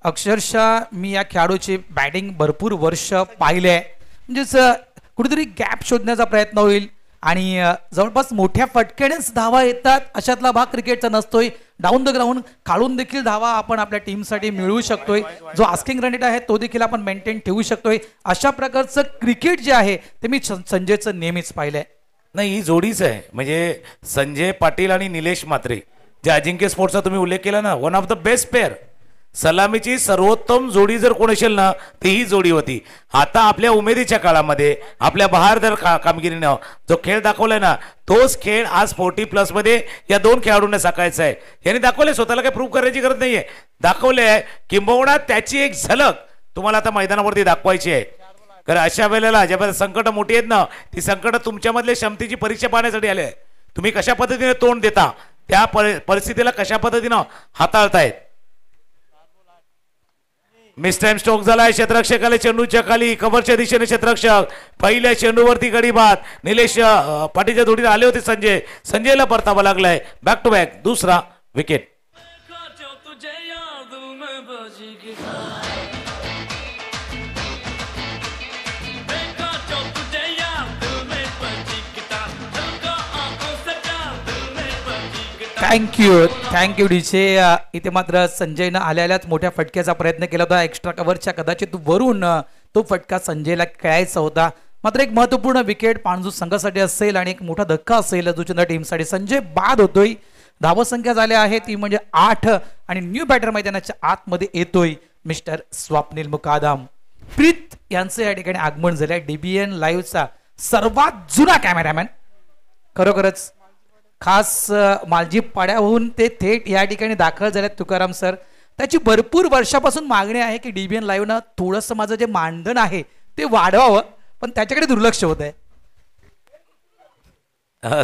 अक्षरशः मी या खेळाडूची बॅटिंग भरपूर वर्ष पाहिले आहे. म्हणजेच कुठेतरी गॅप शोधण्याचा प्रयत्न होईल आणि जवळपास मोठ्या फटक्यानेच धावा येतात अशातला भाग क्रिकेटचा नसतोय. डाऊन द ग्राउंड काढून देखील धावा आपण आपल्या टीमसाठी मिळवू शकतोय. जो आस्किंग रन रेट आहे तो देखील आपण मेंटेन ठेवू शकतोय. अशा प्रकारचं क्रिकेट जे आहे ते मी संजयचं नेहमीच पाहिलंय.
नाही, ही जोडीच आहे. म्हणजे संजय पाटील आणि निलेश म्हात्रे, जे अजिंक्य स्पोर्ट्सचा तुम्ही उल्लेख केला ना, one of the best pair, सलामीची सर्वोत्तम जोडी जर कोण असेल ना ती ही जोडी होती. आता आपल्या उमेदीच्या काळामध्ये आपल्या बहारदार कामगिरीनं जो खेळ दाखवलाय ना, तोच खेळ आज 40+ मध्ये या दोन खेळाडूंना साकायचा आहे. यांनी दाखवले, स्वतःला काही प्रूव्ह करायची गरज नाहीये, दाखवले आहे. किंबहुना त्याची एक झलक तुम्हाला आता मैदानावरती दाखवायची आहे. कारण अशा वेळेला ज्या संकट मोठी आहेत ना, ती संकट तुमच्यामधल्या क्षमतेची परीक्षा पाहण्यासाठी आले आहे. तुम्ही कशा पद्धतीने तोंड देता, त्या परिस्थितीला कशा पद्धतीनं हाताळतायत. मिस टाइम स्ट्रोक झालाय. क्षेत्ररक्षकाला चेंडूच्या खाली, कव्हरच्या दिशेने क्षेत्ररक्षक, पहिल्या चेंडूवरती गडी बाद. निलेश पाटीलच्या जोडीला आले होते संजय, संजयला परतावा लागलाय. बॅक टू बॅक दुसरा विकेट.
Thank you DJ. इथे मात्र संजयनं आल्याच मोठ्या फटक्याचा प्रयत्न केला होता. एक्स्ट्रा कव्हरच्या कदाचित वरून तो फटका संजयला खेळायचा होता. मात्र एक महत्वपूर्ण विकेट पाणजू संघासाठी असेल आणि एक मोठा धक्का असेल जुचंद्र टीमसाठी. संजय बाद होतोय. धावसंख्या झाल्या आहे ती म्हणजे 8 आणि न्यू बॅटर मैदानाच्या आतमध्ये येतोय मिस्टर स्वप्नील मुकादम. प्रीत यांचं या ठिकाणी आगमन झालंय. DBN लाईव्हचा सर्वात जुना कॅमेरामॅन, खरोखरच खास मालजी पाड्याहून ते थेट या ठिकाणी दाखल झालेत तुकाराम सर. त्याची भरपूर वर्षापासून मागणी आहे की DBN लाईव्हनं थोडंसं माझं जे मानधन आहे ते वाढवावं, पण त्याच्याकडे दुर्लक्ष होत आहे.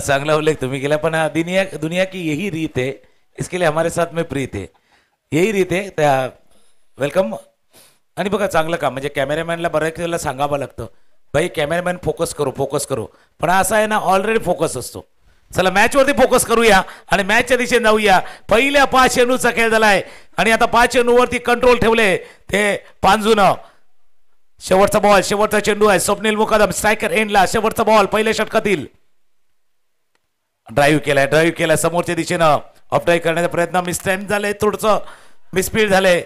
चांगला उल्लेख तुम्ही केला. पण दुनिया की यही रीत है, इसके लिए हमारे साथ में प्रीत है, यही रीत है. त्या वेलकम. आणि बघा, चांगलं काम म्हणजे कॅमेरामॅनला बऱ्याच वेळेला सांगावं लागतं, भाई कॅमेरामॅन फोकस करू. पण असं आहे ना, ऑलरेडी फोकस असतो. चला मॅचवरती फोकस करूया आणि मॅचच्या दिशेने जाऊया. पहिल्या 5 चेंडूचा खेळ झालाय आणि आता 5 चेंडूवरती कंट्रोल ठेवले ते पांजूनं. शेवटचा बॉल, शेवटचा चेंडू आहे. स्वप्नील मुकादम स्ट्रायकर एंडला. शेवटचा बॉल पहिल्या षटकातील. ड्राईव्ह केलाय समोरच्या दिशेनं. ऑफ ड्राईव्ह करण्याचा प्रयत्न मिस टाइम झाले, थोडंसं मिसफील्ड झाले.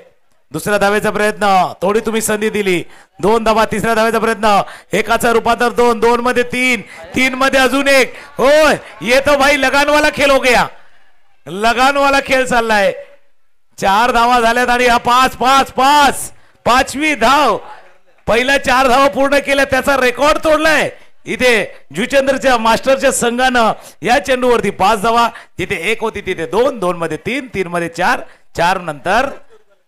दुसऱ्या धावेचा प्रयत्न, थोडी तुम्ही संधी दिली. 2 धावा. तिसऱ्या धावेचा प्रयत्न, एकाचा रूपांतर 2, 2 मध्ये 3, 3 मध्ये अजून 1. होय, ये तो भाई लगानवाला खेळ हो गया. लगानवाला खेळ चाललाय. 4 धावा झाल्यात आणि हा 5 5वी धाव. पहिल्या 4 धावा पूर्ण केल्या, त्याचा रेकॉर्ड तोडलाय. इथे जुचंद्रच्या मास्टरच्या संघानं या चेंडूवरती 5 धावा. तिथे 1 होती, तिथे 2, 2 मध्ये 3, 3 मध्ये 4, 4 नंतर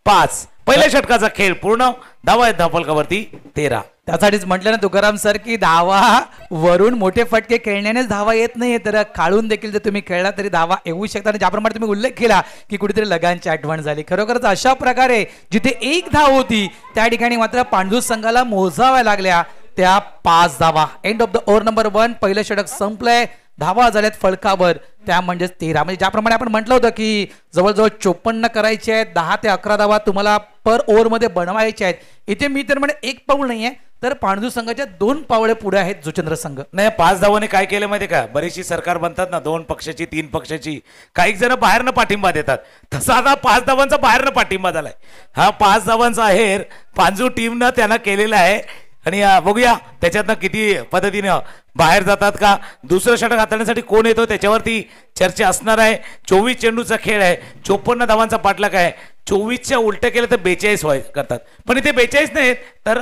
5. पहिल्या षटकाचा खेळ पूर्ण. धावा आहेत धावफलकावरती 13.
त्यासाठीच म्हटलं ना तुकाराम सर की धावा वरून मोठे फटके खेळण्यानेच धावा येत नाही, तर काढून देखील जर तुम्ही खेळला तरी धावा येऊ शकतात. आणि ज्याप्रमाणे तुम्ही उल्लेख केला की कुठेतरी लगानची आठवण झाली. खरोखरच अशा प्रकारे जिथे 1 धाव होती त्या ठिकाणी मात्र पांडू संघाला मोजाव्या लागल्या त्या 5 धावा. End of the over number 1. पहिलं षटक संपलंय. धावा झाल्यात फलकावर, त्या म्हणजेच 13. म्हणजे ज्याप्रमाणे आपण म्हटलं होतं की जवळजवळ 54 करायचे आहेत, 10 ते 11 धावा तुम्हाला पर ओव्हरमध्ये बनवायचे आहेत. इथे मी तर म्हणे 1 पाऊल नाहीये, तर पाणजू संघाच्या 2 पावले पुढे आहेत जुचंद्र संघ.
नाही, 5 धावाने काय केलं माहितीये का, बरीचशी सरकार बनतात ना 2 पक्षाची 3 पक्षाची, काही जण बाहेरनं पाठिंबा देतात. तसा आता 5 धावांचा बाहेरनं पाठिंबा झालाय. हा 5 धावांचा आहेर पांजू टीमनं त्यांना केलेला आहे. आणि बघूया त्याच्यातनं किती पद्धतीनं बाहेर जातात का. दुसरं षटक हाताळण्यासाठी कोण येतो त्याच्यावरती चर्चा असणार आहे. 24 चेंडूचा खेळ आहे, 54 धावांचा पाठलाग आहे. 24च्या उलट केलं तर 42 करतात, पण इथे 42 नाहीत तर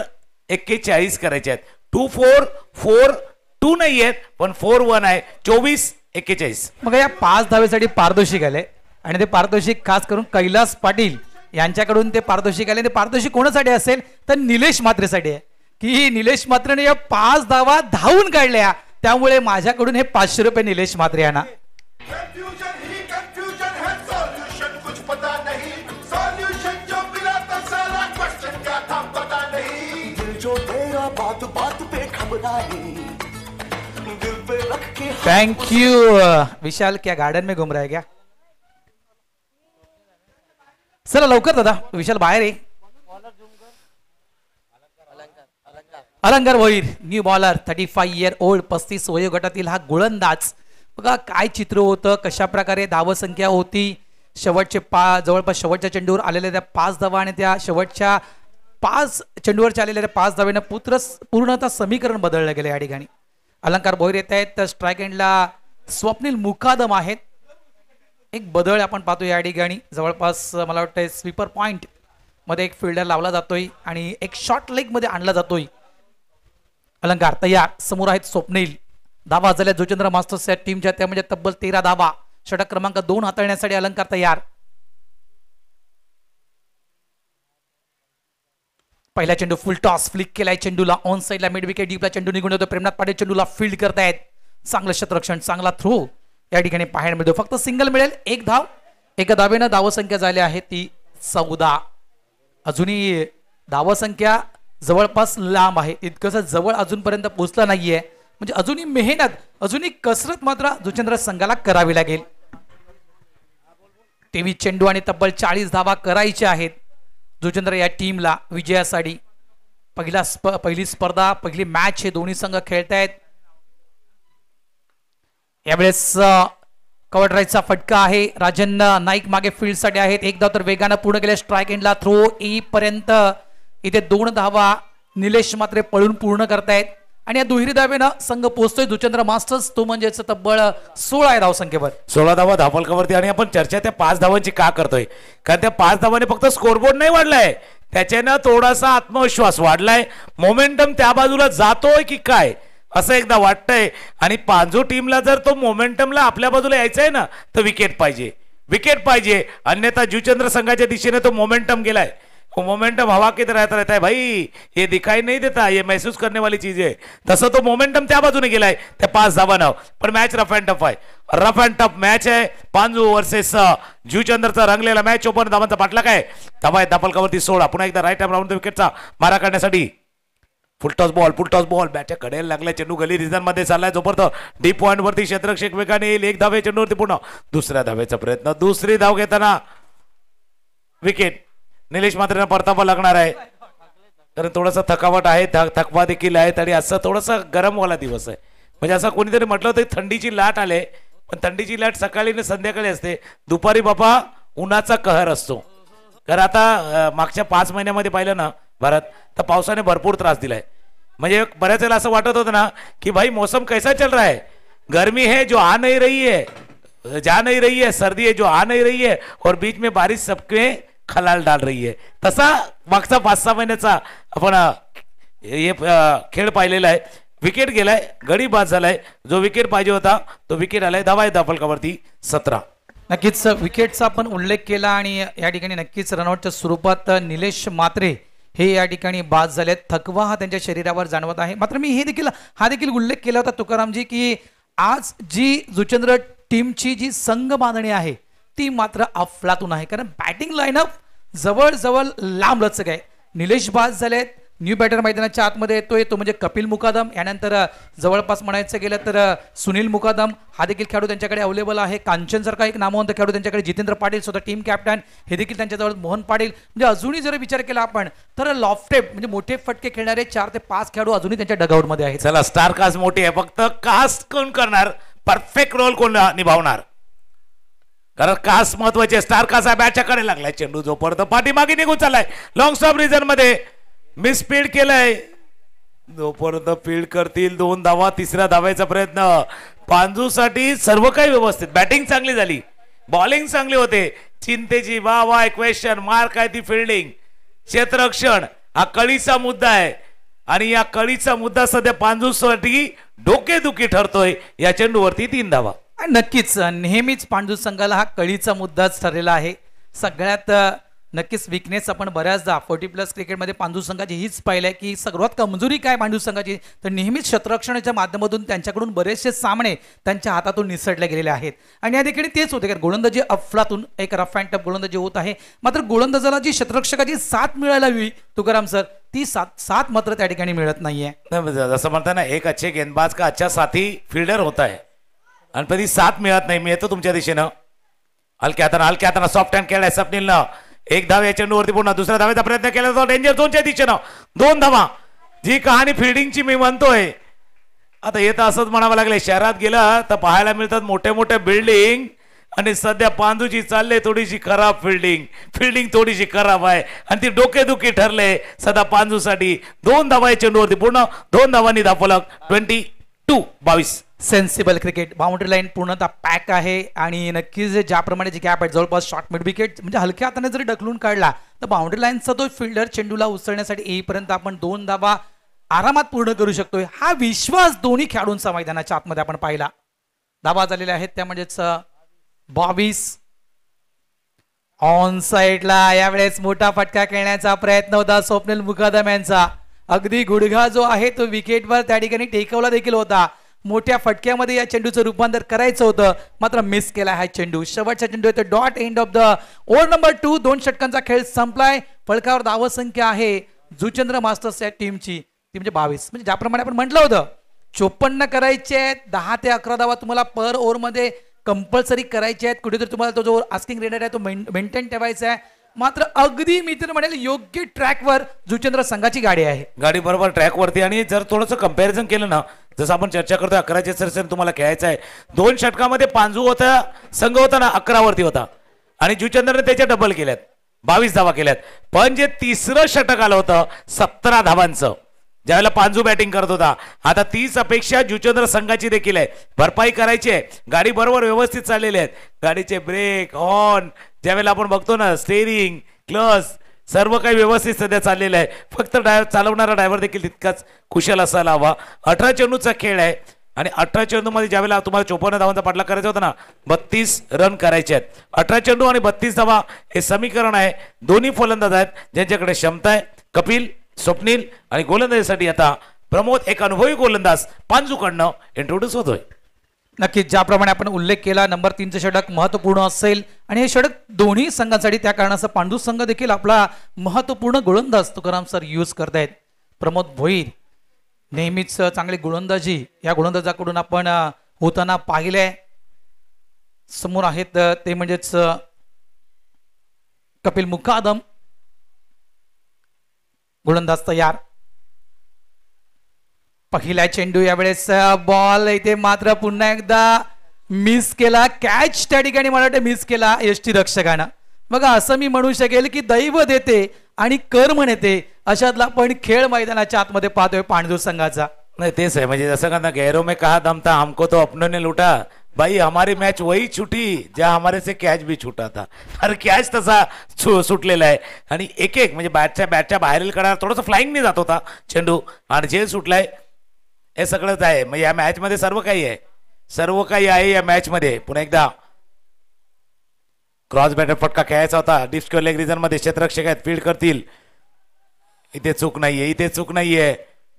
41 करायचे आहेत. 2-4-4-2 नाही आहेत, पण 4-1 आहे. 24-41.
मग या 5 धावेसाठी पारितोषिक आले आणि ते पारितोषिक खास करून कैलास पाटील यांच्याकडून ते पारितोषिक आले. ते पारितोषिक कोणासाठी असेल तर निलेश म्हात्रेसाठी आहे की निलेश म्हात्रेने या 5 धावा धावून काढल्या, त्यामुळे माझ्याकडून हे 500 रुपये निलेश म्हात्रे यांना. थँक्यू विशाल. क्या गार्डन में घूम रहा है क्या? चला लवकर दादा, विशाल बाहेर आहे. अलंकार Bhoir new bowler 35 year old, 35 वयोगटातील हा गोलंदाज. बघा काय चित्र होतं, कशा प्रकारे धावसंख्या होती. शेवटचे जवळपास शेवटच्या चेंडूवर आलेल्या त्या 5 धावा आणि त्या शेवटच्या 5 चेंडूवरच्या आलेल्या त्या 5 धावेनं पूर्णतः समीकरण बदललं गेलं या ठिकाणी. अलंकार भोईर येत आहेत तर स्ट्राईक एंडला स्वप्नील मुकादम आहेत. एक बदल आपण पाहतो या ठिकाणी. जवळपास मला वाटतं स्वीपर पॉइंट मध्ये एक फिल्डर लावला जातोय आणि एक शॉर्ट लेग मध्ये आणला जातोय. अलंकार तयार, समोर आहेत स्वप्नील. धावा झाल्या जोचंद्र मास्टर्स या टीमच्या, त्या म्हणजे तब्बल 13 धावा. षटक क्रमांक 2 हाताळण्यासाठी अलंकार तयार. पहिला चेंडू फुल टॉस फ्लिक केलाय चेंडूला ऑन साइडला मिड विकेट डीपला चेंडू निघून येतो. प्रेमनाथ पाटील चेंडूला फील्ड करतायत. चांगलं क्षेत्ररक्षण, चांगला थ्रो या ठिकाणी पाहायला मिळतो. फक्त सिंगल मिळेल, एक धाव. एका धावेनं धावसंख्या झाली आहे ती 14. अजूनही धावसंख्या जवळपास लांब आहे, इतकंसं जवळ अजूनपर्यंत पोहोचला नाहीये. म्हणजे अजूनही मेहनत, अजूनही कसरत मात्र जोचंद्र संघाला करावी लागेल. 23 चेंडू आणि तब्बल 40 धावा करायच्या आहेत जोचंद्र या टीमला विजयासाठी. पहिली स्पर्धा, पहिली मॅच हे दोन्ही संघ खेळतायत. यावेळेस कव्हर ड्राईव्हचा फटका आहे. राजन नाईक मागे फील्ड साठी आहेत. एक धाव तर वेगानं पूर्ण केले. स्ट्राईक एंडला थ्रो येईपर्यंत इथे 2 धावा निलेश मात्र पळून पूर्ण करतायत आणि या दुहेरी धावेनं संघ पोहोचतोय जोचंद्र मास्टर्स, तो म्हणजे तब्बल 16 आहे धावसंख्येवर.
16 धावा धावफलकावरती. आणि आपण चर्चा त्या 5 धावांची का करतोय, कारण त्या 5 धावांनी फक्त स्कोरबोर्ड नाही वाढलाय, त्याच्यानं थोडासा आत्मविश्वास वाढलाय. मोमेंटम त्या बाजूला जातोय की काय असं एकदा वाटतंय. आणि पांजू टीमला जर तो मोमेंटमला आपल्या बाजूला यायचा आहे ना, तर विकेट पाहिजे. अन्यथा जुचंद्र संघाच्या दिशेने तो मोमेंटम गेलाय. वो मोमेंटम हवा की तरह रहता है भाई, ये दिखाई नहीं देता, ये महसूस करने वाली चीज है. तसं तो मोमेंटम त्या बाजूने गेलाय त्या 5 धावांना. पण मॅच रफ अँड टफ आहे, रफ अँड टफ मॅच आहे. Panju versus जुचंद्रचा रंगलेला match. 54 धावांचा पाठलाग आहे. धावा आहेत धावफलकावरती 16. पुन्हा एकदा राईट हँड राऊंड विकेटचा मारा काढण्यासाठी फुलटॉस बॉल बॅटच्या कडेला लागलाय. चेंडू गली रिझन मध्ये चाललाय. जोपर्यंत डीप पॉइंट वरती क्षेत्ररक्षक वेगाने येईल. 1 धावे चेंडूवरती पुन्हा दुसऱ्या धावेचा प्रयत्न. दुसरी धाव घेताना विकेट. निलेश मात्र परतावा लागणार आहे, कारण थोडासा थकावट आहे, थकवा देखील आहे आणि असं थोडासा गरमवाला दिवस आहे. म्हणजे असं कोणीतरी म्हटलं होतं थंडीची लाट आले, पण थंडीची लाट सकाळी आणि संध्याकाळी असते, दुपारी बापा उन्हाचा कहर असतो. कारण आता मागच्या 5 महिन्यामध्ये पाहिलं ना भारत, तर पावसाने भरपूर त्रास दिलाय. म्हणजे बऱ्याच वेळेला असं वाटत होतं ना की भाई मौसम कैसा चल रहा है, गर्मी है जो आ नहीं रही है, जा नहीं रही है, सर्दी है जो आ नहीं रही है, और बीच में बारिश सबके खलाल डाल रही है. तसा मागचा 5-6 महिन्याचा आपण हे खेळ पाहिलेला आहे. विकेट गेलाय, गडी बाद झालाय. जो विकेट पाहिजे होता तो विकेट आलाय. धावा आहे धावफलकावरती 17.
नक्कीच विकेटचा आपण उल्लेख केला आणि या ठिकाणी नक्कीच रनआउटच्या स्वरूपात निलेश मात्रे हे या ठिकाणी बाद झालेत. थकवा हा त्यांच्या शरीरावर जाणवत आहे. मात्र मी हा देखील उल्लेख केला होता तुकारामजी की आज जी जुचंद्र टीमची जी संघ बांधणी आहे ती मात्र अफलातून आहे, कारण बॅटिंग लाईनअप जवळ लांब लचक आहे. निलेश बाद झालेत. न्यू बॅटर मैदानाच्या आतमध्ये येतोय तो म्हणजे कपिल मुकादम. यानंतर जवळपास म्हणायचं गेलं तर सुनील मुकादम हा देखील खेळाडू त्यांच्याकडे अवेलेबल आहे. कांचन सारखा एक नामवंत खेळाडू त्यांच्याकडे, जितेंद्र पाटील स्वतः टीम कॅप्टन हे देखील त्यांच्याजवळ, मोहन पाटील. म्हणजे अजूनही जर विचार केला आपण तर लॉफ्टेप म्हणजे मोठे फटके खेळणारे 4 ते 5 खेळाडू अजूनही त्यांच्या डगआउटमध्ये आहेत.
चला स्टार कास्ट मोठी आहे, फक्त कास्ट कोण करणार, परफेक्ट रोल कोण निभावणार, कारण कास्ट महत्वाचे. स्टार कास्ट हा बॅटच्या कडे लागलाय. चेंडू जोपर्यंत पाठीमागे निघून चाललाय, लॉंग स्टॉप रिझन मध्ये मिस स्पीड केलंय. जोपर्यंत फील्ड करतील 2 धावा. तिसऱ्या धावायचा प्रयत्न. पांजूसाठी सर्व काही व्यवस्थित, बॅटिंग चांगली झाली, बॉलिंग चांगली होते. चिंतेची वा क्वेश्चन मार्क आहे ती फिल्डिंग, क्षेत्ररक्षण हा कळीचा मुद्दा आहे आणि या कळीचा मुद्दा सध्या पांजूसाठी डोकेदुखी ठरतोय. या चेंडूवरती 3 धावा.
नक्कीच नेहमीच पांडू संघाला हा कळीचा मुद्दाच ठरलेला आहे. सगळ्यात नक्कीच विकनेस आपण बऱ्याचदा 40+ क्रिकेटमध्ये पांडू संघाची हीच पाहिलंय की सर्वात कमजोरी काय पांडू संघाची, तर नेहमीच क्षेत्ररक्षणाच्या माध्यमातून त्यांच्याकडून बरेचसे सामने त्यांच्या हातातून निसटले गेलेले आहेत. आणि या देखील तेच होते, कारण गोलंदाजी अफलातून एक रफ अँड टफ गोलंदाजी होत आहे. मात्र गोलंदाजाला जी क्षेत्ररक्षकाची साथ मिळायला हवी तुकाराम सर, ती साथ मात्र त्या ठिकाणी मिळत नाहीये.
जसं म्हणता ना, एक अच्छे गेंदबाज का अच्छा साथी फिल्डर होता है, आणि कधी साथ मिळत नाही. मी येतो तुमच्या दिशेनं. हलक्या हाताना सॉफ्ट हँड खेळलाय स्वप्नीलनं. 1 धाव या चेंडूवरती पुन्हा दुसऱ्या धावेचा प्रयत्न केला जातो डेंजर झोनच्या दिशेनं. 2 धावा. जी कहाणी फिल्डिंगची मी म्हणतोय, आता येतं असंच म्हणावं लागले. शहरात गेलं तर पाहायला मिळतात मोठे मोठे बिल्डिंग आणि सध्या पांडूची चालले थोडीशी खराब फिल्डिंग थोडीशी खराब आहे आणि ती डोकेदुखी ठरले सध्या पांडूसाठी. 2 धावा आहे चेंडूवरती, पूर्ण 2 धावांनी धावफलक 22.
Sensible cricket. बाउंड्री लाईन पूर्णतः पॅक आहे आणि नक्कीच ज्याप्रमाणे जी गॅप आहे जवळपास शॉर्ट मिड विकेट म्हणजे हलक्या हाताने जरी ढकलून काढला तर बाउंड्री लाईनचा तो फिल्डर चेंडूला उचलण्यासाठी येईपर्यंत आपण 2 धावा आरामात पूर्ण करू शकतोय. हा विश्वास दोन्ही खेळाडूंचा मैदानाच्या आतमध्ये आपण पाहिला. धावा झालेल्या आहेत त्या म्हणजेच 22. ऑन साइडला यावेळेस मोठा फटका खेळण्याचा प्रयत्न होता स्वप्नील मुकादम यांचा. अगदी गुडघा जो आहे तो विकेटवर त्या ठिकाणी टेकवला देखील होता. मोठ्या फटक्यामध्ये या चेंडूचं रूपांतर करायचं होतं मात्र मिस केला हा चेंडू. शेवटचा चेंडू येतो dot end of the over number 2. 2 षटकांचा खेळ संपलाय. फलकावर धावसंख्या आहे जुचंद्र मास्टर्स या टीमची ती म्हणजे 22. म्हणजे ज्याप्रमाणे आपण म्हटलं होतं 54 करायचे आहेत, 10 ते 11 धावा तुम्हाला पर ओव्हर मध्ये कंपल्सरी करायचे आहेत. कुठेतरी तुम्हाला तो जो आस्किंग रेट आहे तो मेंटेन ठेवायचा आहे. मात्र अगदी मी तर म्हणेल योग्य ट्रॅकवर जुचंद्र संघाची गाडी आहे.
गाडी बरोबर ट्रॅकवरती. आणि जर थोडंसं कंपॅरिझन केलं ना जसं आपण चर्चा करतो 11च्या सरसेन तुम्हाला खेळायचं आहे. 2 षटकामध्ये पांजू होता संघ होता ना 11 वरती होता आणि जुचंद्रने त्याच्या डबल केल्यात 22 धावा केल्यात. पण जे तिसरं षटक आलं होतं 17 धावांचं ज्यावेळेला पांजू बॅटिंग करत होता. आता 30 अपेक्षा जुचंद्र संघाची देखील आहे. भरपाई करायची आहे. गाडी बरोबर व्यवस्थित चाललेली आहेत. गाडीचे ब्रेक हॉर्न ज्यावेळेला आपण बघतो ना स्टेरिंग क्लच सर्व काही व्यवस्थित सध्या चाललेलं आहे. फक्त चालवणारा ड्रायव्हर देखील तितकाच कुशल असायला हवा. 18 चेंडूचा खेळ आहे आणि 18 चेंडूमध्ये ज्यावेळेला तुम्हाला 54 धावांचा पाठलाग करायचा होता ना 32 रन करायचे आहेत. 18 चेंडू आणि 32 धावा हे समीकरण आहे. दोन्ही फलंदाज आहेत ज्यांच्याकडे क्षमता आहे. कपिल, स्वप्नील आणि गोलंदाजीसाठी आता प्रमोद एक अनुभवी गोलंदाज पांजूकडनं इंट्रोड्यूस होतोय.
नक्कीच ज्याप्रमाणे आपण उल्लेख केला नंबर 3चं षटक महत्वपूर्ण असेल आणि हे षटक दोन्ही संघांसाठी त्या कारणाचा पांडू संघ देखील आपला महत्वपूर्ण गोलंदाज तुकाराम सर यूज करतायत. प्रमोद भोईर नेहमीच चांगली गोलंदाजी या गोलंदाजाकडून आपण होताना पाहिलंय. समोर आहेत ते म्हणजेच कपिल मुकादम. गोलंदाज तयार. पहिला चेंडू यावेळेस बॉल इथे मात्र पुन्हा एकदा मिस केला. कॅच त्या ठिकाणी मला वाटतं मिस केला यष्टी रक्षकानं. बघा असं मी म्हणू शकेल की दैव देते आणि कर्म नेते अशातला पण खेळ मैदानाच्या आतमध्ये पाहतोय पांडू संघाचा.
नाही तेच आहे म्हणजे जसं का गैरों में कहा दम था हमको तो अपनों ने लूटा. भाई हमारी मैच वही छुटी जहां हमारे से कॅच भी छुटा था. अरे कॅच तसा सुटलेला आहे आणि एक म्हणजे बॅटच्या बाहेरील कडा थोडंसं फ्लाइंगने जात होता चेंडू आणि झेल सुटलाय. हे सगळंच आहे म्हणजे या मॅच मध्ये सर्व काही आहे या मॅच मध्ये. पुन्हा एकदा क्रॉस बॅटर फटका खेळायचा होता. डीप स्क्वेअर लेग रिजन मध्ये क्षेत्ररक्षक आहेत फील्ड करतील. इथे चूक नाहीये.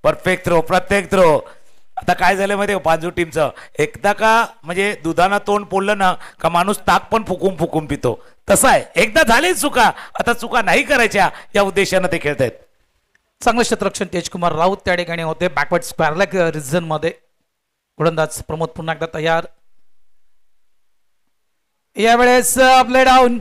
परफेक्ट थ्रो प्रत्येक थ्रो. आता काय झालं माहिती पांजू टीमचं एकदा का म्हणजे दुधाना तोंड पोडलं ना का माणूस ताक पण फुकून पितो तसं आहे. एकदा झाली चुका आता चुका नाही करायच्या या उद्देशानं ते खेळतायत.
चांगलं क्षेत्ररक्षण तेजकुमार राऊत त्या ठिकाणी होते बॅकवर्ड स्क्वेअर लेग रिजन मध्ये. गोलंदाज प्रमोद पुन्हा एकदा तयार. यावेळेस प्ले डाऊन.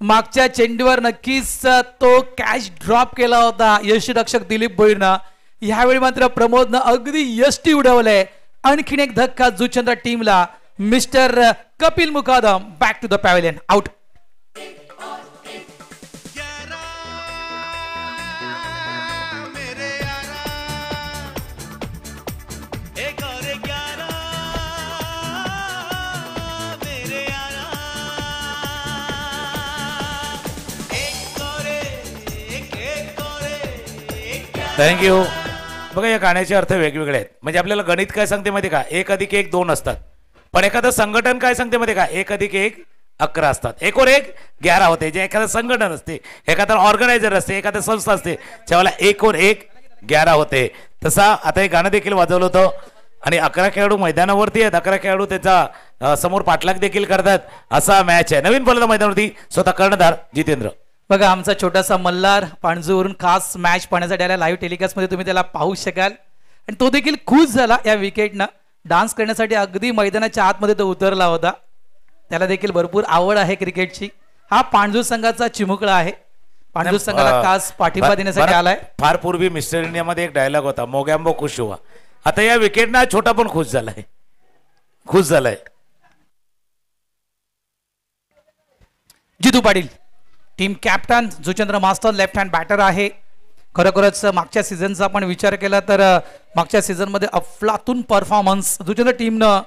मागच्या चेंडूवर नक्कीच तो कॅच ड्रॉप केला होता यष्टीरक्षक दिलीप भोईरनं. यावेळी मात्र प्रमोदनं अगदी यष्टी उडवलंय. आणखीन एक धक्का जुचंद्र टीमला. Mister Kapil Mukadam back to the pavilion out.
Thank you. बघा या गाण्याचे अर्थ वेगवेगळे आहेत. म्हणजे आपल्याला गणित काय सांगते माहिती का 1 + 1 2 असतात. पण एखादं संघटन काय सांगते माहिती का 1 + 1 11 असतात. 1 + 1 11 होते. जे एखादं संघटन असते एखादं ऑर्गनायझर असते एखादं संस्था असते त्यावेळेला 1 + 1 11 होते. तसा आता हे गाणं देखील वाजवलं होतं आणि 11 खेळाडू मैदानावरती आहेत. 11 खेळाडू त्याचा समोर पाठलाग देखील करतात. असा मॅच आहे. नवीन फलंदाज मैदानावरती स्वतः कर्णधार जितेंद्र.
बघा आमचा छोटासा मल्हार पाणजूवरून खास मॅच पाहण्यासाठी आला. लाईव्ह टेलिकास्ट मध्ये तुम्ही त्याला पाहू शकाल आणि तो देखील खुश झाला या विकेटनं. डान्स करण्यासाठी अगदी मैदानाच्या आतमध्ये तो उतरला होता. त्याला देखील भरपूर आवड आहे क्रिकेटची. हा पांडू संघाचा चिमुकळा आहे. पांडू संघाला खास पाठिंबा देण्यासाठी आलाय.
फार पूर्वी मिस्टर इंडिया मध्ये एक डायलॉग होता मोगॅम्बो खुश हुआ. आता या विकेटना छोटा पण खुश झालाय.
Jitu Patil team captain, Juchandra master left hand batter आहे. खरोखरच मागच्या सीझनचा आपण विचार केला तर मागच्या सीझनमध्ये अफलातून परफॉर्मन्स जुचंद्र टीमनं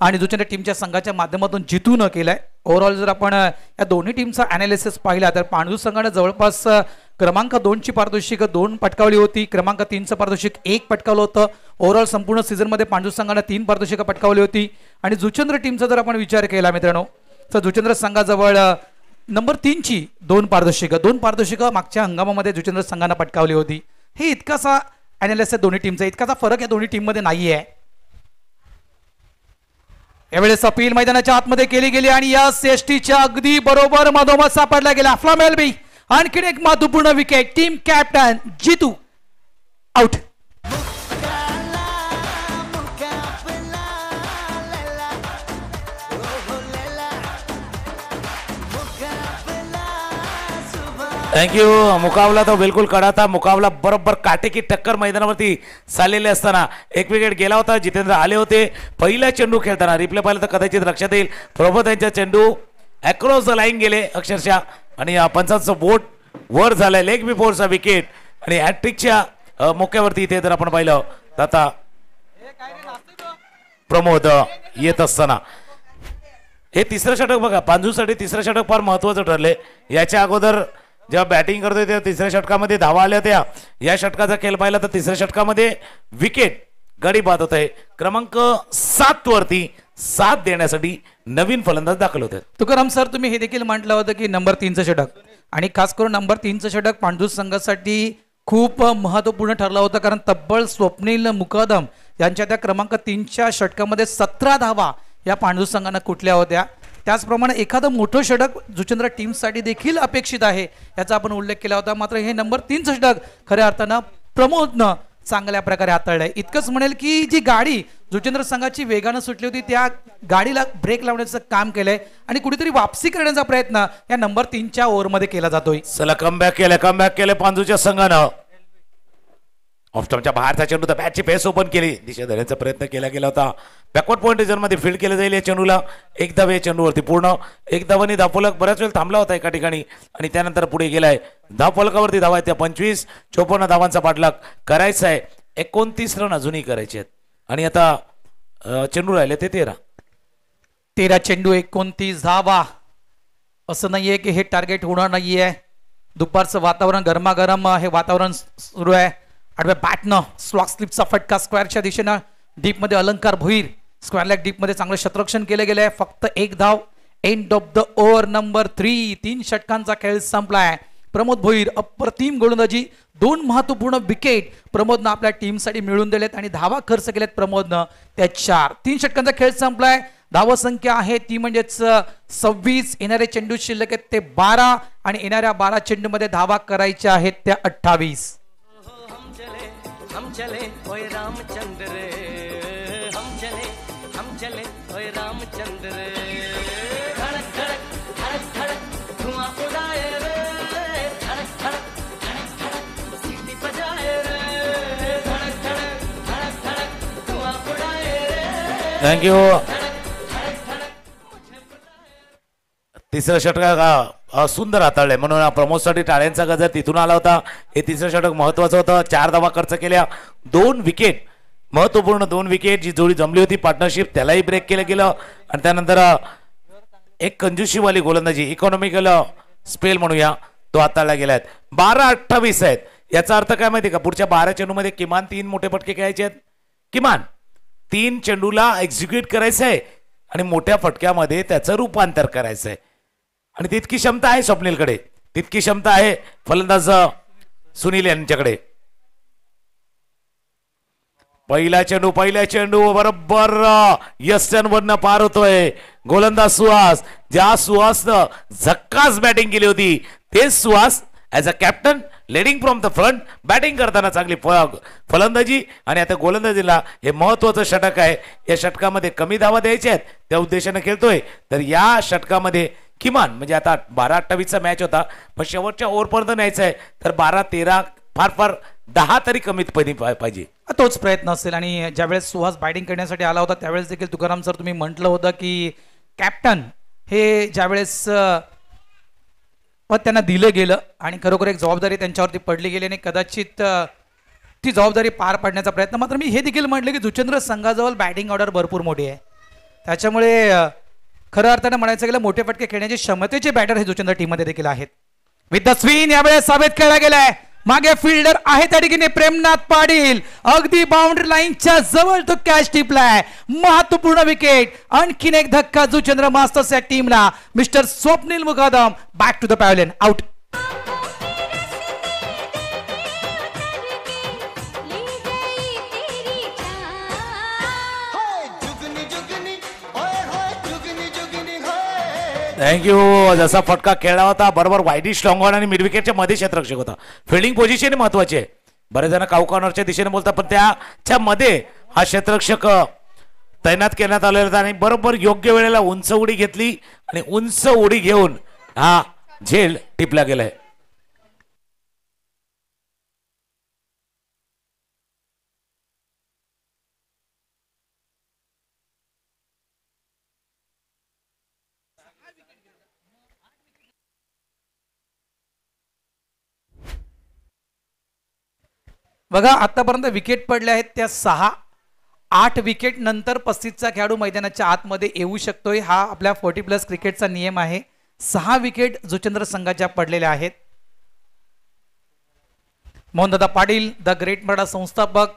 आणि जुचंद्र टीमच्या संघाच्या माध्यमातून जितून केलाय. ओव्हरऑल जर आपण या दोन्ही टीमचा अनालिसिस पाहिला तर पांडू संघाने जवळपास क्रमांक 2ची पारितोषिक 2 पटकावली होती, क्रमांक 3चं पारितोषिक 1 पटकावलं होतं. ओव्हरऑल संपूर्ण सीझनमध्ये पांडू संघाने 3 पारितोषिकं पटकावली होती. आणि जुचंद्र टीमचा जर आपण विचार केला मित्रांनो तर जुचंद्र संघाजवळ नंबर 3ची 2 पारितोषिकं मागच्या हंगामामध्ये जुचंद्र संघाने पटकावली होती. हे इतकासा अनालिसिस दोन्ही टीमचा, इतकासा फरक या दोन्ही टीममध्ये नाही आहे. यावेळेस अपील मैदानाच्या आतमध्ये केली गेली आणि या एसटीच्या अगदी बरोबर मधोमध सापडला गेला फ्लामेल बी. आणखीन एक महत्वपूर्ण विकेट, टीम कॅप्टन जितू आउट.
थँक्यू. मुकाबला तो बिलकुल कडा था. मुकाबला बरोबर काटे की टक्कर मैदानावरती चाललेले असताना एक विकेट गेला होता. जितेंद्र आले होते पहिला चेंडू खेळताना. रिप्ले पाहिलं तर कदाचित लक्षात येईल. प्रभू त्यांच्या चेंडू अक्रॉस द लाईन गेले अक्षरशः आणि पंचांचं बोट वर झालंय. लेग बिफोरचा विकेट आणि हॅट्रिकच्या मोक्यावरती इथे जर आपण पाहिलं तर आता प्रमोद येत असताना हे तिसरं षटक बघा. पांजूसाठी तिसरं षटक फार महत्वाचं ठरले. याच्या अगोदर जेव्हा बॅटिंग करतोय तेव्हा तिसऱ्या षटकामध्ये धावा आल्या होत्या. या षटकाचा खेळ पाहिला तर तिसऱ्या षटकामध्ये विकेट गडी बाद होत आहे. क्रमांक 7 वरती 7 देण्यासाठी नवीन फलंदाज दाखल होते.
तुकाराम सर, तुम्ही हे देखील म्हटलं होतं की नंबर 3चं षटक आणि खास करून नंबर 3चं षटक पांडू संघासाठी खूप महत्वपूर्ण ठरलं होतं. कारण तब्बल स्वप्नील मुकदम यांच्या त्या क्रमांक 3च्या षटकामध्ये 17 धावा या पांडू संघानं कुठल्या होत्या. त्याचप्रमाणे एखादं मोठं षटक जुचंद्र टीमसाठी देखील अपेक्षित आहे याचा आपण उल्लेख केला होता. मात्र हे नंबर 3चं षटक खऱ्या अर्थानं प्रमोदनं चांगल्या प्रकारे हाताळलंय. इतकंच म्हणेल की जी गाडी जुचंद्र संघाची वेगानं सुटली होती त्या गाडीला ब्रेक लावण्याचं काम केलंय आणि कुठेतरी वापसी करण्याचा प्रयत्न या नंबर 3च्या ओव्हरमध्ये केला जातोय.
चला कमबॅक केले पांजूच्या संघानं. ऑफस्टॉपच्या बाहेरचा चेंडू तर बॅटची फेस ओपन केली. दिशा देण्याचा प्रयत्न केला गेला होता. बॅकवर्ड पॉईंट मध्ये फील्ड केलं जाईल या चेंडूला. एक धाव या चेंडूवरती पूर्ण. एक धावानी धावफलक बऱ्याच वेळ थांबला होता एका ठिकाणी आणि त्यानंतर पुढे गेलाय. धावफलकावरती धावा आहेत त्या 25-54 धावांचा पाठलाग करायचा आहे. 29 रन अजूनही करायचे आहेत आणि आता चेंडू राहिले ते 13
चेंडू 29 धावा. असं नाहीये की हे टार्गेट होणार नाहीये. दुपारचं वातावरण गरमागरम हे वातावरण सुरू आहे. आडव्या बॅटनं स्लॉक स्लिपचा फटका स्क्वेअरच्या दिशेनं डीपमध्ये अलंकार भोईर स्क्वेअर लेग डीपमध्ये चांगलं शतरक्षण केलं गेलंय. फक्त एक धाव. End of the over number 3. 3 षटकांचा खेळ संपलाय. प्रमोद भोईर अप्रतिम गोलंदाजी. 2 महत्वपूर्ण विकेट प्रमोदनं आपल्या टीमसाठी मिळवून दिलेत आणि धावा खर्च केल्यात प्रमोदनं त्या 4. 3 षटकांचा खेळ संपलाय. धावा संख्या आहे ती म्हणजेच 26. येणारे चेंडू शिल्लक आहेत ते 12 आणि येणाऱ्या 12 चेंडूमध्ये धावा करायच्या आहेत त्या 28.
हम चले ओए रामचंद्र रे, हम चले ओए रामचंद्र रे. धड़क धड़क धड़क धड़क धुआं उड़ाए रे, धड़क धड़क धड़क धड़क सीटी बजाए रे, धड़क धड़क धड़क धड़क धुआं उड़ाए रे.
थँक्यू. तिसरं षटक सुंदर हाताळलंय म्हणून प्रमोदसाठी टाळ्यांचा गजर तिथून आला होता. हे तिसरं षटक महत्वाचं होतं. 4 धावा खर्च केल्या. 2 विकेट महत्वपूर्ण 2 विकेट. जी जोडी जमली होती पार्टनरशिप त्यालाही ब्रेक केलं गेलं आणि त्यानंतर एक कंजूशीवाली गोलंदाजी इकॉनॉमिकल स्पेल म्हणूया तो हाताळला गेलाय. 12-28 आहेत. याचा अर्थ काय माहिती का, पुढच्या 12 चेंडूमध्ये किमान 3 मोठे फटके खेळायचे आहेत. किमान 3 चेंडूला एक्झिक्यूट करायचं आहे आणि मोठ्या फटक्यामध्ये त्याचं रूपांतर करायचं आहे आणि तितकी क्षमता आहे स्वप्नीलकडे. तितकी क्षमता आहे फलंदाज सुनील यांच्याकडे. पहिला चेंडू बरोबर यस्टनवरनं पार होतोय. गोलंदाज सुहास, ज्या सुहासनं झक्कास बॅटिंग केली होती तेच Suhas as a captain leading from the front batting करताना चांगली फलंदाजी आणि आता गोलंदाजीला हे महत्वाचं षटक आहे. या षटकामध्ये कमी धावा द्यायच्या आहेत त्या उद्देशाने खेळतोय. तर या षटकामध्ये किमान म्हणजे आता 12-28चा मॅच होता पण शेवटच्या ओव्हरपर्यंत न्यायचा आहे तर 12-13 फार 10 तरी कमीत पाहिजे.
तोच प्रयत्न असेल. आणि ज्यावेळेस सुहास बॅटिंग करण्यासाठी आला होता त्यावेळेस देखील तुकाराम सर तुम्ही म्हटलं होतं की कॅप्टन हे ज्यावेळेस पण त्यांना दिलं गेलं आणि खरोखर एक जबाबदारी त्यांच्यावरती पडली गेली आणि कदाचित ती जबाबदारी पार पाडण्याचा प्रयत्न. मात्र मी हे देखील म्हटलं की जुचंद्र संघाजवळ बॅटिंग ऑर्डर भरपूर मोठी आहे, त्याच्यामुळे खऱ्या अर्थानं म्हणायचं गेलं मोठे फटके खेळण्याचे क्षमतेचे बॅटर हे जुचंद्र टीममध्ये देखील आहेत. विथ द स्विंग यावेळेस साबित खेळला गेलाय. मागे फिल्डर आहे त्या ठिकाणी प्रेमनाथ पाटील, अगदी बाउंड्री लाईनच्या जवळ तो कॅच टिपलाय. महत्वपूर्ण विकेट. आणखीन एक धक्का जुचंद्र मास्टर्स या टीमला. Mister Swapnil Mukadam back to the pavilion, out.
Thank you. जसा फटका खेळला होता बरोबर वाईडिश लॉंग ऑन आणि मिड विकेटच्या मध्ये क्षेत्ररक्षक होता. फिल्डिंग पोझिशन महत्वाची आहे. बरेच जण काऊ कॉर्नरच्या दिशेने बोलतात, पण त्याच्या मध्ये हा क्षेत्ररक्षक तैनात करण्यात आलेला होता आणि बरोबर योग्य वेळेला उंच उडी घेतली आणि उंच उडी घेऊन हा झेल टिपला गेलाय.
बघा आतापर्यंत विकेट पडल्या आहेत त्या 6. 8 विकेट नंतर 35चा खेळाडू मैदानाच्या आतमध्ये येऊ शकतोय. हा आपल्या 40+ क्रिकेटचा नियम आहे. 6 विकेट जुचंद्र संघाच्या पडलेल्या आहेत. मोहनदादा पाटील द ग्रेट मराठा संस्थापक,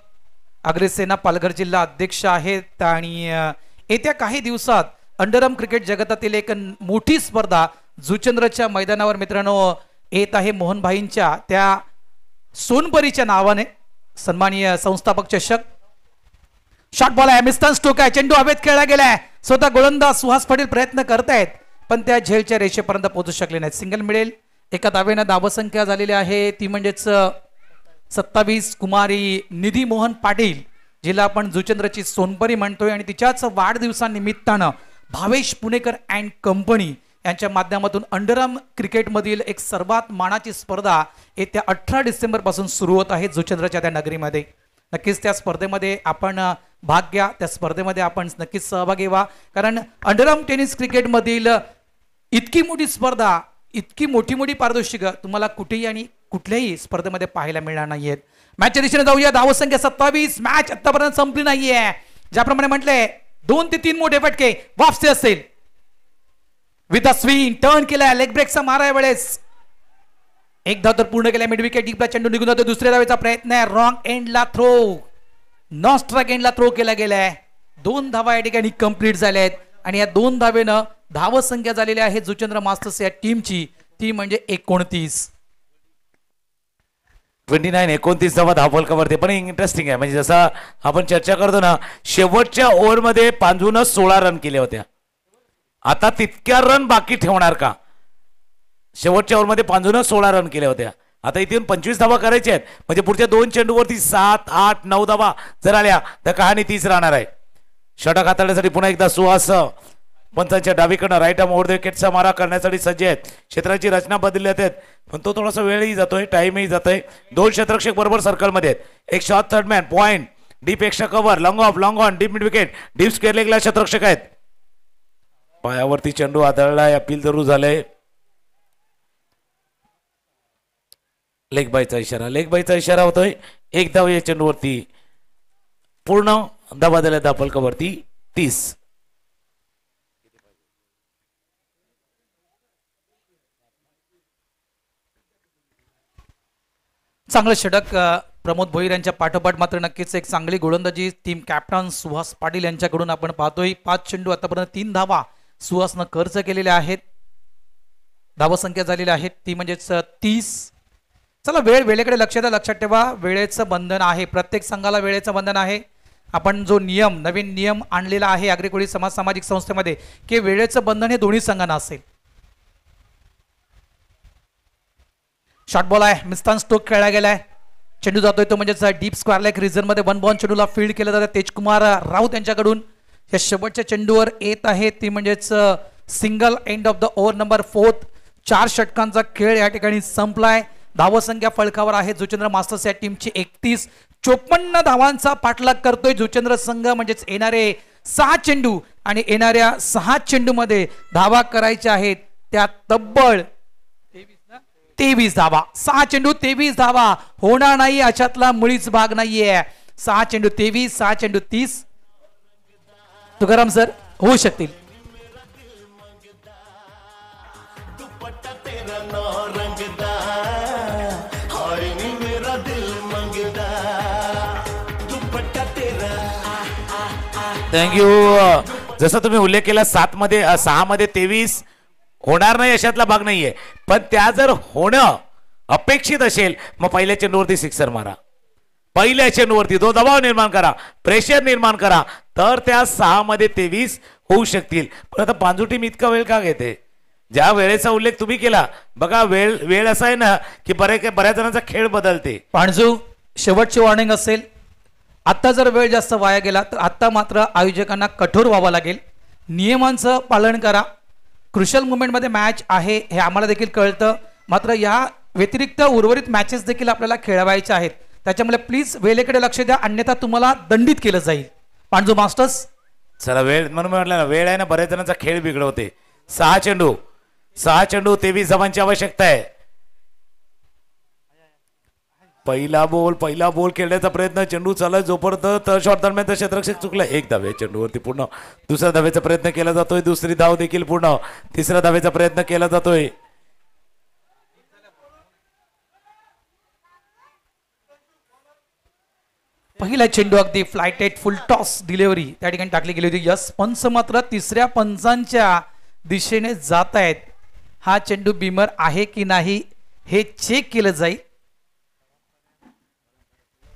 अग्रसेना पालघर जिल्हा अध्यक्ष आहेत आणि येत्या काही दिवसात अंडरआर्म क्रिकेट जगतातील एक मोठी स्पर्धा जुचंद्रच्या मैदानावर मित्रांनो येत आहे. मोहनभाईंच्या त्या सोनपरीच्या नावाने सन्माननीय संस्थापक चषक. शॉट बॉल आहे, मिस्टर स्टोक आहे, चेंडू हवेत खेळला गेलाय. स्वतः गोलंदाज सुहास पाटील प्रयत्न करतायत पण त्या झेलच्या रेषेपर्यंत पोहोचू शकले नाहीत. सिंगल मिळेल. एका दावेनं धावसंख्या झालेली आहे ती म्हणजेच 27. कुमारी निधी मोहन पाटील जिला आपण जुचंद्रची सोनपरी म्हणतोय आणि तिच्याच वाढदिवसानिमित्तानं भावेश पुणेकर अँड कंपनी यांच्या माध्यमातून अंडरआर्म क्रिकेटमधील एक सर्वात मानाची स्पर्धा येत्या 18 डिसेंबर पासून सुरू होत आहे जुचंद्रच्या त्या नगरीमध्ये. नक्कीच त्या स्पर्धेमध्ये आपण भाग घ्या. त्या स्पर्धेमध्ये आपण नक्कीच सहभागी व्हा, कारण अंडरआर्म टेनिस क्रिकेटमधील इतकी मोठी स्पर्धा, इतकी मोठी मोठी पारितोषिकं तुम्हाला कुठेही आणि कुठल्याही स्पर्धेमध्ये पाहायला मिळणार नाहीयेत. मॅचच्या दिशेने जाऊया. धावसंख्या 27. मॅच आतापर्यंत संपली नाहीये. ज्याप्रमाणे म्हटलंय 2 ते 3 मोठे फटके वापसी असेल. विथ अ स्विंग टर्न केलाय, लेग ब्रेकचा मारा वेळेस एक धाव तर पूर्ण केलाय. मिड विकेट डीपला चेंडू निघून जातो. दुसऱ्या धावेचा प्रयत्न आहे. रॉंग एंडला थ्रो, नॉन स्ट्राइक एंडला थ्रो केला गेलाय. 2 धावा या ठिकाणी कंप्लीट झाल्या आहेत आणि या 2 धावेनं धावसंख्या झालेली आहे जुचंद्र मास्टर्स या टीमची ती म्हणजे 29.
29 धावा धावफलकावरती. पण इंटरेस्टिंग आहे, म्हणजे जसं आपण चर्चा करतो ना, शेवटच्या ओव्हरमध्ये पांजून 16 रन केले होत्या. आता तितक्या रन बाकी ठेवणार का? शेवटच्या ओव्हरमध्ये पांजून 16 रन केल्या होत्या. आता इथून 25 धावा करायच्या आहेत, म्हणजे पुढच्या 2 चेंडूवरती 7, 8, 9 धावा जर आल्या तर कहाणी 30 राहणार आहे. षटक हाताळण्यासाठी पुन्हा एकदा सुहास पंचांच्या डावीकडनं राईट आर्म ओव्हर द विकेटचा मारा करण्यासाठी सज्ज आहेत. क्षेत्राची रचना बदलली आहेत, पण तो थोडासा वेळही जातोय, टाइमही जातोय. 2 क्षेत्ररक्षक बरोबर सर्कलमध्ये आहेत. एक shot third man point, deep extra cover, long off, long on, deep mid wicket, deep square लेगला क्षेत्ररक्षक आहेत. पायावरती चेंडू आदळलाय, अपील जरूर झालंय. लेग बायचा इशारा, लेग बायचा इशारा होतोय. एक धाव या चेंडूवरती पूर्ण धावा दिल्या धावफलकावरती 30.
चांगलं षटक प्रमोद भोईर यांच्या पाठोपाठ मात्र नक्कीच एक चांगली गोलंदाजी टीम कॅप्टन सुहास पाटील यांच्याकडून आपण पाहतोय. 5 चेंडू आतापर्यंत 3 धावा सुहासनं खर्च केलेल्या आहेत. धावसंख्या झालेली आहे ती म्हणजेच 30. चला वेळेकडे लक्षात ठेवा. वेळेचं बंधन आहे, प्रत्येक संघाला वेळेचं बंधन आहे. आपण जो नवीन नियम आणलेला आहे आग्रेकोळी समाज सामाजिक संस्थेमध्ये की वेळेचं बंधन हे दोन्ही संघांना असेल. शॉर्ट बॉल आहे, मिस्तान स्टोक खेळला गेलाय. चेंडू जातोय तो म्हणजेच डीप स्क्वेअर लेग रिझन मध्ये 1 बॉल चेंडूला फील्ड केलं जातं तेजकुमार राऊत यांच्याकडून. या शेवटच्या चेंडूवर येत आहे ती म्हणजेच single end of the over number 4. 4 षटकांचा खेळ या ठिकाणी संपलाय. धावसंख्या फलकावर आहे जुचंद्र मास्टर्स या टीमची 31. 54 धावांचा पाठलाग करतोय जुचंद्र संघ. म्हणजेच येणारे 6 चेंडू आणि येणाऱ्या 6 चेंडूमध्ये धावा करायच्या आहेत त्या तब्बल 23 धावा. 6 चेंडू 23 धावा. होणार नाही अशातला मुळीच भाग नाहीये. 6 चेंडू 23, 6 चेंडू 30. तुकाराम सर होऊ शकतील.
थँक्यू. जसं तुम्ही उल्लेख केला 6 मध्ये 23 होणार नाही अशातला भाग नाहीये, पण त्या जर होणं अपेक्षित असेल मग पहिल्या चेंडूवरती सिक्सर मारा. पहिल्या चेंडूवरती तो दबाव निर्माण करा, प्रेशर निर्माण करा, तर त्या 6 मध्ये 23 होऊ शकतील. पण आता पांजू टीम इतका वेळ का घेते? ज्या वेळेचा उल्लेख तुम्ही केला बघा, वेळ असा आहे ना की बऱ्याच जणांचा खेळ बदलते.
पांजू शेवटची वॉर्निंग असेल. आता जर वेळ जास्त वाया गेला तर आता मात्र आयोजकांना कठोर व्हावं लागेल. नियमांचं पालन करा. क्रुशल मुवमेंटमध्ये मॅच आहे हे आम्हाला देखील कळतं, मात्र या व्यतिरिक्त उर्वरित मॅचेस देखील आपल्याला खेळवायच्या आहेत. त्याच्यामुळे प्लीज वेळेकडे लक्ष द्या, अन्यथा तुम्हाला दंडित केलं जाईल. पांजू मास्टर्स
चला, वेळ म्हणून म्हटलं ना, वेळ आहे ना बऱ्याच जणांचा खेळ बिघडवते. 6 चेंडू 23 धावांची आवश्यकता आहे. पहिला बॉल खेळण्याचा प्रयत्न, चेंडू चालत जोपर्यंत शॉट दरम्यान क्षेत्ररक्षक चुकला. 1 धावे चेंडूवरती पूर्ण. दुसऱ्या धावेचा प्रयत्न केला जातोय, दुसरी धाव देखील पूर्ण. तिसऱ्या धावेचा प्रयत्न केला जातोय.
पहिला चेंडू अगदी फ्लायटेड फुल टॉस डिलिव्हरी त्या ठिकाणी टाकली गेली होती. यस पंच मात्र तिसऱ्या पंचांच्या दिशेने जात आहेत. हा चेंडू बीमर आहे की नाही हे चेक केलं जाईल.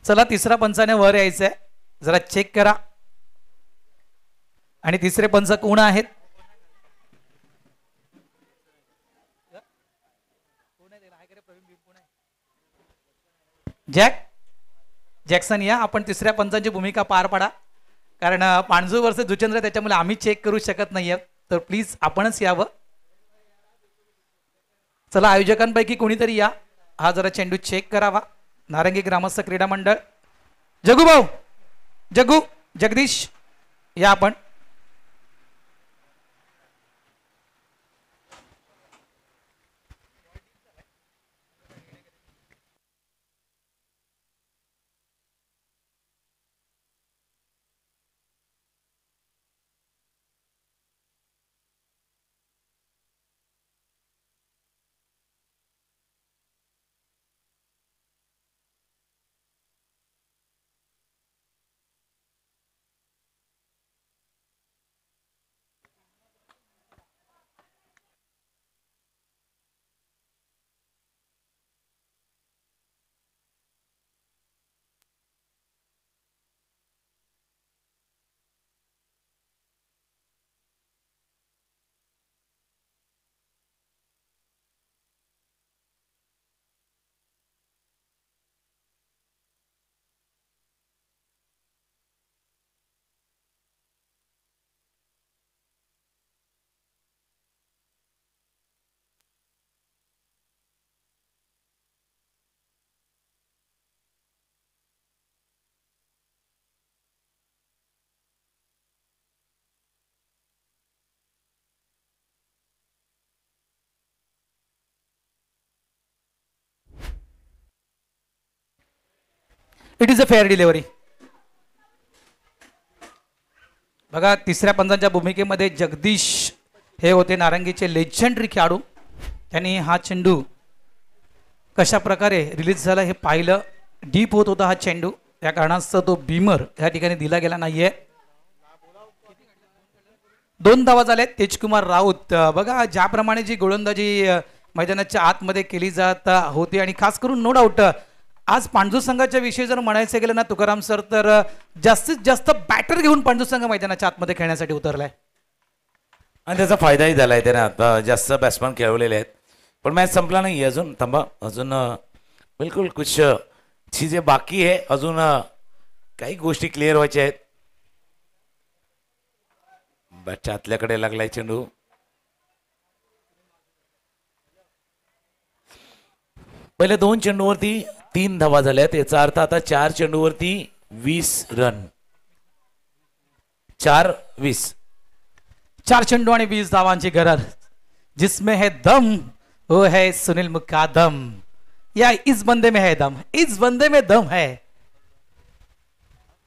चला, तिसऱ्या पंचाने वर यायचंय, जरा चेक करा. आणि तिसरे पंच कोण आहेत? जॅक्सन या, आपण तिसऱ्या पंचांची भूमिका पार पाडा. कारण पांजू वर्ष जुचंद्र, त्याच्यामुळे आम्ही चेक करू शकत नाहीये, तर प्लीज आपणच यावं. चला, आयोजकांपैकी कोणीतरी या, हा जरा चेंडू चेक करावा. नारंगी ग्रामस्थ क्रीडा मंडळ, जगदीश या आपण. It is a fair delivery. बघा, तिसऱ्या पंचांच्या भूमिकेमध्ये जगदीश हे होते नारंगीचे लेजेंडरी खेळाडू. त्यांनी हा चेंडू कशा प्रकारे रिलीज झाला हे पाहिलं. डीप होत होता हा चेंडू, त्या कारणास्तव तो बीमर या ठिकाणी दिला गेला नाहीये. 2 धावा झाल्यात. तेजकुमार राऊत, बघा ज्याप्रमाणे जी गोलंदाजी मैदानाच्या आतमध्ये केली जात होती, आणि खास करून नो डाऊट आज पांडू संघाच्या विषयी जर म्हणायचं गेलं ना तुकाराम सर, तर जास्तीत जास्त बॅटर घेऊन पांडू संघ मैदानाच्या आतमध्ये खेळण्यासाठी उतरलाय.
आणि त्याचा फायदाही झालाय. त्याने आता जास्त बॅट्समॅन खेळवलेले आहेत. पण मॅच संपला नाही अजून. थांबा, अजून बिलकुल कुछ चीजें बाकी आहे. अजून काही गोष्टी क्लिअर व्हायच्या आहेत. बॅटच्या आतल्याकडे लागलाय चेंडू. पहिल्या 2 चेंडूवरती 3 धावा झाल्यात. याचा अर्थ आता 4 चेंडूवरती 20 रन. 4 चेंडू आणि 20 धावांची गरज, जिसमें है दम
वो है सुनील मुकादम. या इस बंदे में है दम, इस बंदे में दम है.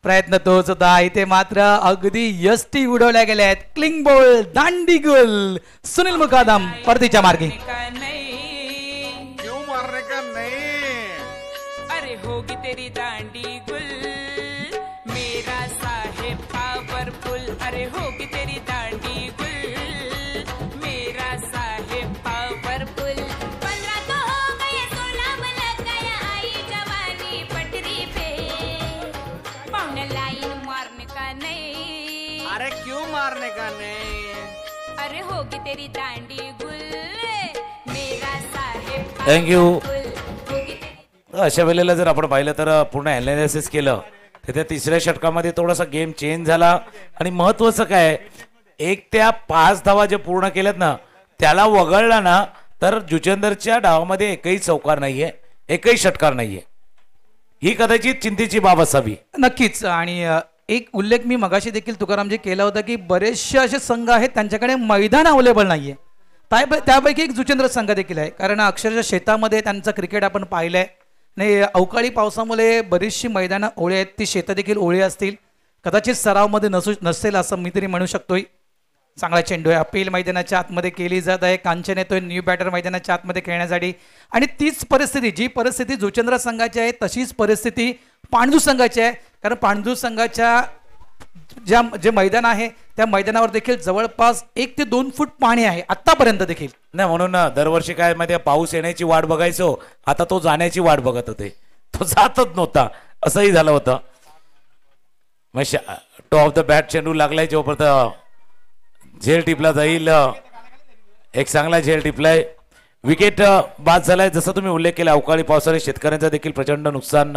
प्रयत्न तोच होता. इथे मात्र अगदी यष्टी उडवल्या गेल्या आहेत. क्लिंग बॉल, दांडी गोल. सुनील मुकादम परतीच्या मार्गी.
क्यों मारने का नहीं?
अरे होगी तेरी दांडी गुल मेरा साहेब पावरफुल. अरे होगी तेरी दांडी गुल मेरा साहेब पावरफुल.
15 तो हो गए 16 में लग गया आई जवानी पटरी पे.
पाउन लाइन मारने का नहीं.
अरे क्यों मारने का नहीं?
अरे होगी तेरी दांडी गुल मेरा साहेब
थँक्यू.
होगी तेरी.
अशा वेळेला जर आपण पाहिलं तर पूर्ण अनालिसिस केलं तर त्या तिसऱ्या षटकामध्ये थोडासा गेम चेंज झाला. आणि महत्वाचं काय, 1 ते 5 धावा जे पूर्ण केल्यात ना त्याला वगळला ना तर जुचंदरच्या डावामध्ये एकही चौकार नाहीये, एकही षटकार नाहीये. ही कदाचित चिंतेची बाब असावी.
नक्कीच. आणि एक उल्लेख मी मगाशी देखील तुकारामजी केला होता की बरेचसे असे संघ आहेत त्यांच्याकडे मैदान अवेलेबल नाहीये. त्यापैकी एक जुचेंद्र संघ देखील आहे. कारण अक्षरशः शेतामध्ये त्यांचं क्रिकेट आपण पाहिलंय. आणि अवकाळी पावसामुळे बरीचशी मैदानं ओळी आहेत, ती शेतं देखील ओळी असतील. कदाचित सरावमध्ये नसेल असं मी तरी म्हणू शकतोय. चांगला चेंडू आहे, अपील मैदानाच्या आतमध्ये केली जात आहे. कांचन येतोय न्यू बॅटर मैदानाच्या आतमध्ये खेळण्यासाठी. आणि तीच परिस्थिती, जी परिस्थिती जुचेंद्र संघाची आहे तशीच परिस्थिती पांडू संघाची आहे. कारण पांडू संघाच्या जे मैदान आहे त्या मैदानावर देखील जवळपास 1 ते 2 फूट पाणी आहे आतापर्यंत देखील.
नाही म्हणून दरवर्षी काय माहिती पाऊस येण्याची वाट बघायचो, आता तो जाण्याची वाट बघत होते, तो जातच नव्हता असंही झालं होतं. मग टॉप द बॅट चेंडू लागलाय, जोपर्यंत झेल टिपला जाईल. एक चांगला झेल टिपलाय, विकेट बाद झालाय. जसं तुम्ही उल्लेख केला अवकाळी पावसाने शेतकऱ्यांचं देखील प्रचंड नुकसान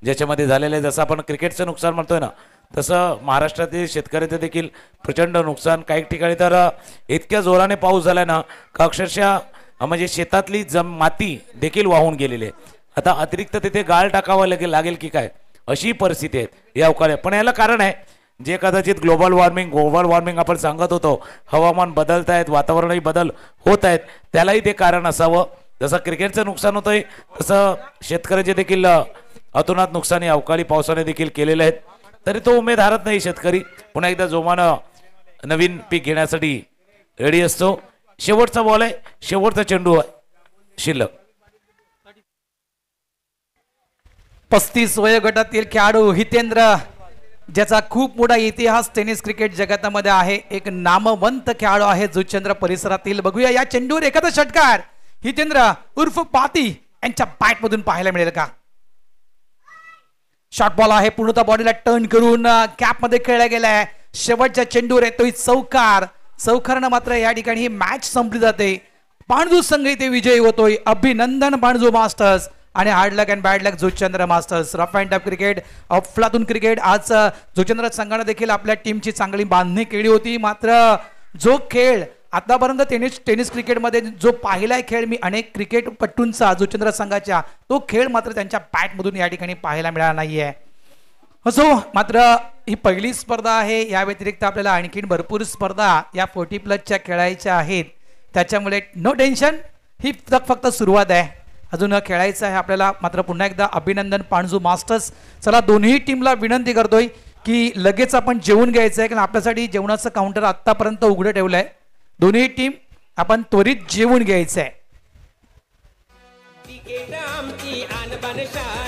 ज्याच्यामध्ये झालेलं आहे. जसं आपण क्रिकेटचं नुकसान म्हणतोय ना तसं महाराष्ट्रातील शेतकऱ्यांचं देखील प्रचंड नुकसान. काही ठिकाणी तर इतक्या जोराने पाऊस झालाय ना का अक्षरशः म्हणजे शेतातली माती देखील वाहून गेलेली आहे. आता अतिरिक्त तिथे गाळ टाकावं लागेल की काय अशी परिस्थिती आहे या अवकाळी. पण याला कारण आहे जे कदाचित ग्लोबल वॉर्मिंग आपण सांगत होतो, हवामान बदलत आहेत, वातावरणही बदल होत आहेत, त्यालाही ते कारण असावं. जसं क्रिकेटचं नुकसान होतंय तसं शेतकऱ्याचे देखील अतोनात नुकसान या अवकाळी पावसाने देखील केलेलं आहे. तरी तो उमेद हारत नाही शेतकरी, पुन्हा एकदा जोमानं नवीन पीक घेण्यासाठी रेडी असतो. शेवटचा बॉल आहे, शेवटचा चेंडू आहे शिल्लक.
35 वयोगटातील खेळाडू हितेंद्र, ज्याचा खूप मोठा इतिहास टेनिस क्रिकेट जगतामध्ये आहे, एक नामवंत खेळाडू आहे जुचंद्र परिसरातील. बघूया या चेंडूवर एखादा षटकार हितेंद्र उर्फ पाती यांच्या बॅट मधून पाहायला मिळेल का. शॉर्ट बॉल आहे, पूर्णतः बॉडीला टर्न करून कॅप मध्ये खेळला गेलाय. शेवटच्या चेंडूवर येतोय चौकार. चौकारनं मात्र या ठिकाणी ही मॅच संपली जाते. पाणजू संघ इथे विजयी होतोय. अभिनंदन पाणजू मास्टर्स आणि hard luck and bad luck Juchandra masters. Rough and tough cricket, अफलातून क्रिकेट. आज जुचंद्र संघाने देखील आपल्या टीमची चांगली बांधणी केली होती. मात्र जो खेळ आतापर्यंत टेनिस क्रिकेटमध्ये जो पाहिलाय खेळ मी अनेक क्रिकेटपटूंचा जुचंद्र संघाच्या, तो खेळ मात्र त्यांच्या बॅटमधून या ठिकाणी पाहायला मिळाला नाहीये. असो, मात्र ही पहिली स्पर्धा आहे. या व्यतिरिक्त आपल्याला आणखीन भरपूर स्पर्धा या 40+ खेळायच्या आहेत. त्याच्यामुळे नो टेन्शन, ही फक्त सुरुवात आहे, अजून खेळायचं आहे आपल्याला. मात्र पुन्हा एकदा अभिनंदन पाणजू मास्टर्स. चला, दोन्ही टीमला विनंती करतोय की लगेच आपण जेवून घ्यायचं आहे, कारण आपल्यासाठी जेवणाचं काउंटर आतापर्यंत उघडं ठेवलंय. दोन्ही टीम आपण त्वरित जेवून घ्यायचं आहे.
क्रिकेट आमची आणबान शान